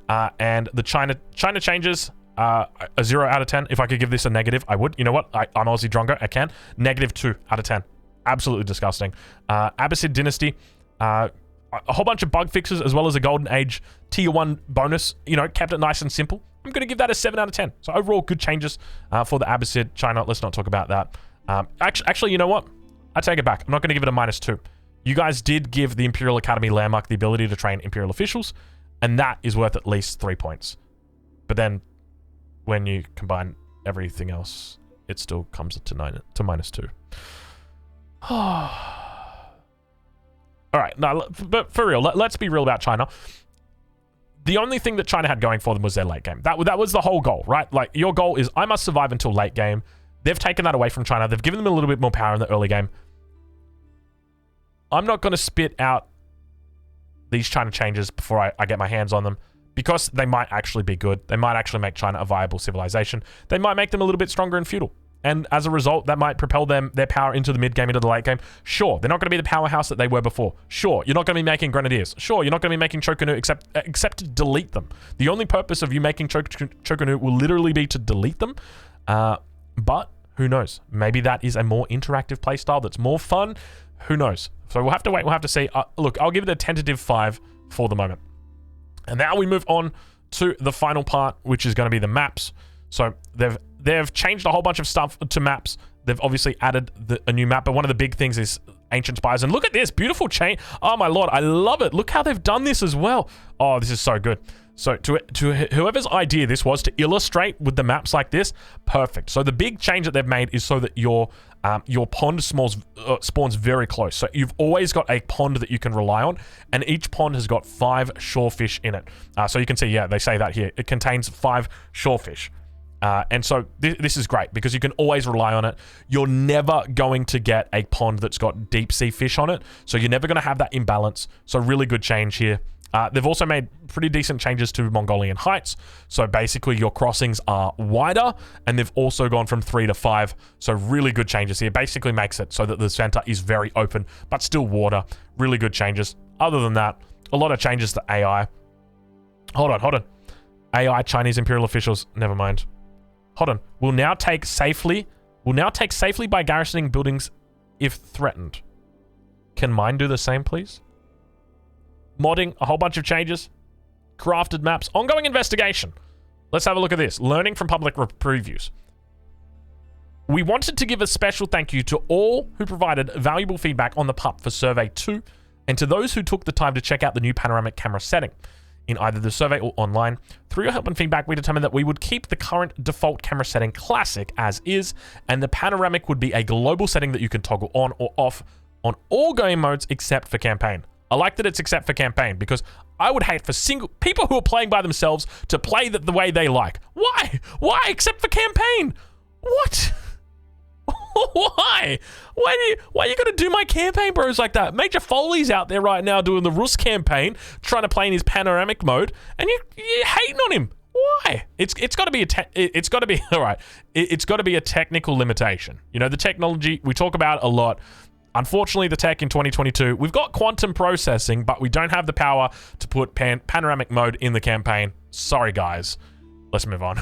And the China changes, a 0 out of 10. If I could give this a negative, I would. You know what? I'm Aussie Drongo. I can. Negative 2 out of 10. Absolutely disgusting. Abbasid Dynasty, a whole bunch of bug fixes as well as a Golden Age tier 1 bonus. You know, kept it nice and simple. I'm going to give that a 7 out of 10. So overall, good changes for the Abbasid China. Let's not talk about that. Actually, you know what? I take it back. I'm not going to give it a -2. You guys did give the Imperial Academy landmark the ability to train Imperial officials, and that is worth at least 3 points. But then, when you combine everything else, it still comes to -2. All right, now, but for real, let's be real about China. The only thing that China had going for them was their late game. That was the whole goal, right? Like, your goal is, I must survive until late game. They've taken that away from China. They've given them a little bit more power in the early game. I'm not going to spit out these China changes before I get my hands on them, because they might actually be good. They might actually make China a viable civilization. They might make them a little bit stronger and feudal. And as a result, that might propel their power into the mid-game, into the late game. Sure, they're not going to be the powerhouse that they were before. Sure, you're not going to be making Grenadiers. Sure, you're not going to be making Chokanu except to delete them. The only purpose of you making Chokanu will literally be to delete them. But who knows? Maybe that is a more interactive playstyle that's more fun. Who knows? So we'll have to wait. We'll have to see. Look, I'll give it a tentative 5 for the moment. And now we move on to the final part, which is going to be the maps. So they've changed a whole bunch of stuff to maps. They've obviously added a new map, but one of the big things is Ancient Spires. And look at this beautiful chain. Oh my lord, I love it. Look how they've done this as well. Oh, this is so good. So to whoever's idea this was to illustrate with the maps like this, perfect. So the big change that they've made is so that your pond spawns very close. So you've always got a pond that you can rely on, and each pond has got 5 shorefish in it. So you can see, yeah, they say that here. It contains 5 shorefish. And so this is great because you can always rely on it. You're never going to get a pond that's got deep sea fish on it. So you're never going to have that imbalance. So really good change here. They've also made pretty decent changes to Mongolian Heights. So basically your crossings are wider, and they've also gone from 3 to 5. So really good changes here. Basically makes it so that the center is very open, but still water. Really good changes. Other than that, a lot of changes to AI. Hold on. AI, Chinese Imperial officials, never mind. Hold on. Will now take safely by garrisoning buildings if threatened. Can mine do the same, please? Modding, a whole bunch of changes. Crafted maps, ongoing investigation. Let's have a look at this. Learning from public previews. We wanted to give a special thank you to all who provided valuable feedback on the PUP for Survey 2, and to those who took the time to check out the new panoramic camera setting in either the survey or online. Through your help and feedback, we determined that we would keep the current default camera setting classic as is, and the panoramic would be a global setting that you can toggle on or off on all game modes except for campaign. I like that it's except for campaign, because I would hate for people who are playing by themselves to play the way they like. Why? Why except for campaign? What? Why? Why are you gonna do my campaign bros like that? Major Foley's out there right now doing the Rus campaign, trying to play in his panoramic mode, and you're hating on him. Why? It's got to be all right. It's got to be a technical limitation. You know, the technology we talk about a lot. Unfortunately, the tech in 2022, we've got quantum processing, but we don't have the power to put panoramic mode in the campaign. Sorry, guys. Let's move on.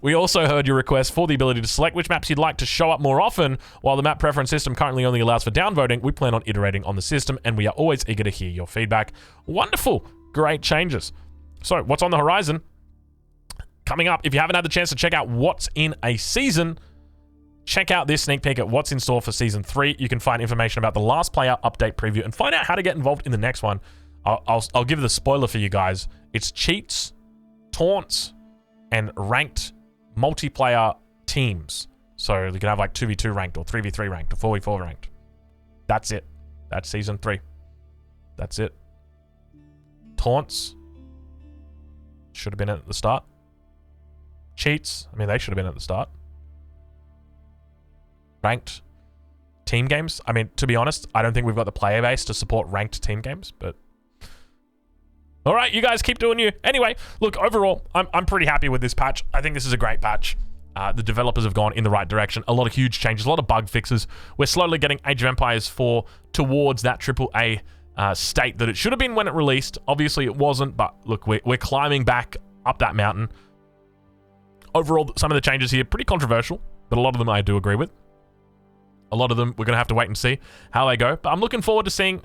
We also heard your request for the ability to select which maps you'd like to show up more often. While the map preference system currently only allows for downvoting, we plan on iterating on the system, and we are always eager to hear your feedback. Wonderful. Great changes. So, what's on the horizon? Coming up, if you haven't had the chance to check out what's in a season, check out this sneak peek at what's in store for Season 3. You can find information about the last player update preview and find out how to get involved in the next one. I'll give the spoiler for you guys. It's cheats, taunts, and ranked multiplayer teams. So you can have like 2v2 ranked, or 3v3 ranked, or 4v4 ranked. That's it. That's Season 3. That's it. Taunts should have been at the start. Cheats, I mean, they should have been at the start. Ranked team games, I mean, to be honest, I don't think we've got the player base to support ranked team games, but all right, you guys keep doing you. Anyway, look, overall, I'm pretty happy with this patch. I think this is a great patch. The developers have gone in the right direction. A lot of huge changes, a lot of bug fixes. We're slowly getting Age of Empires 4 towards that AAA state that it should have been when it released. Obviously, it wasn't, but look, we're climbing back up that mountain. Overall, some of the changes here, pretty controversial, but a lot of them I do agree with. A lot of them, we're going to have to wait and see how they go. But I'm looking forward to seeing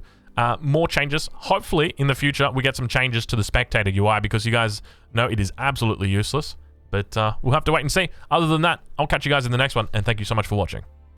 more changes. Hopefully, in the future, we get some changes to the spectator UI, because you guys know it is absolutely useless. But we'll have to wait and see. Other than that, I'll catch you guys in the next one, and thank you so much for watching.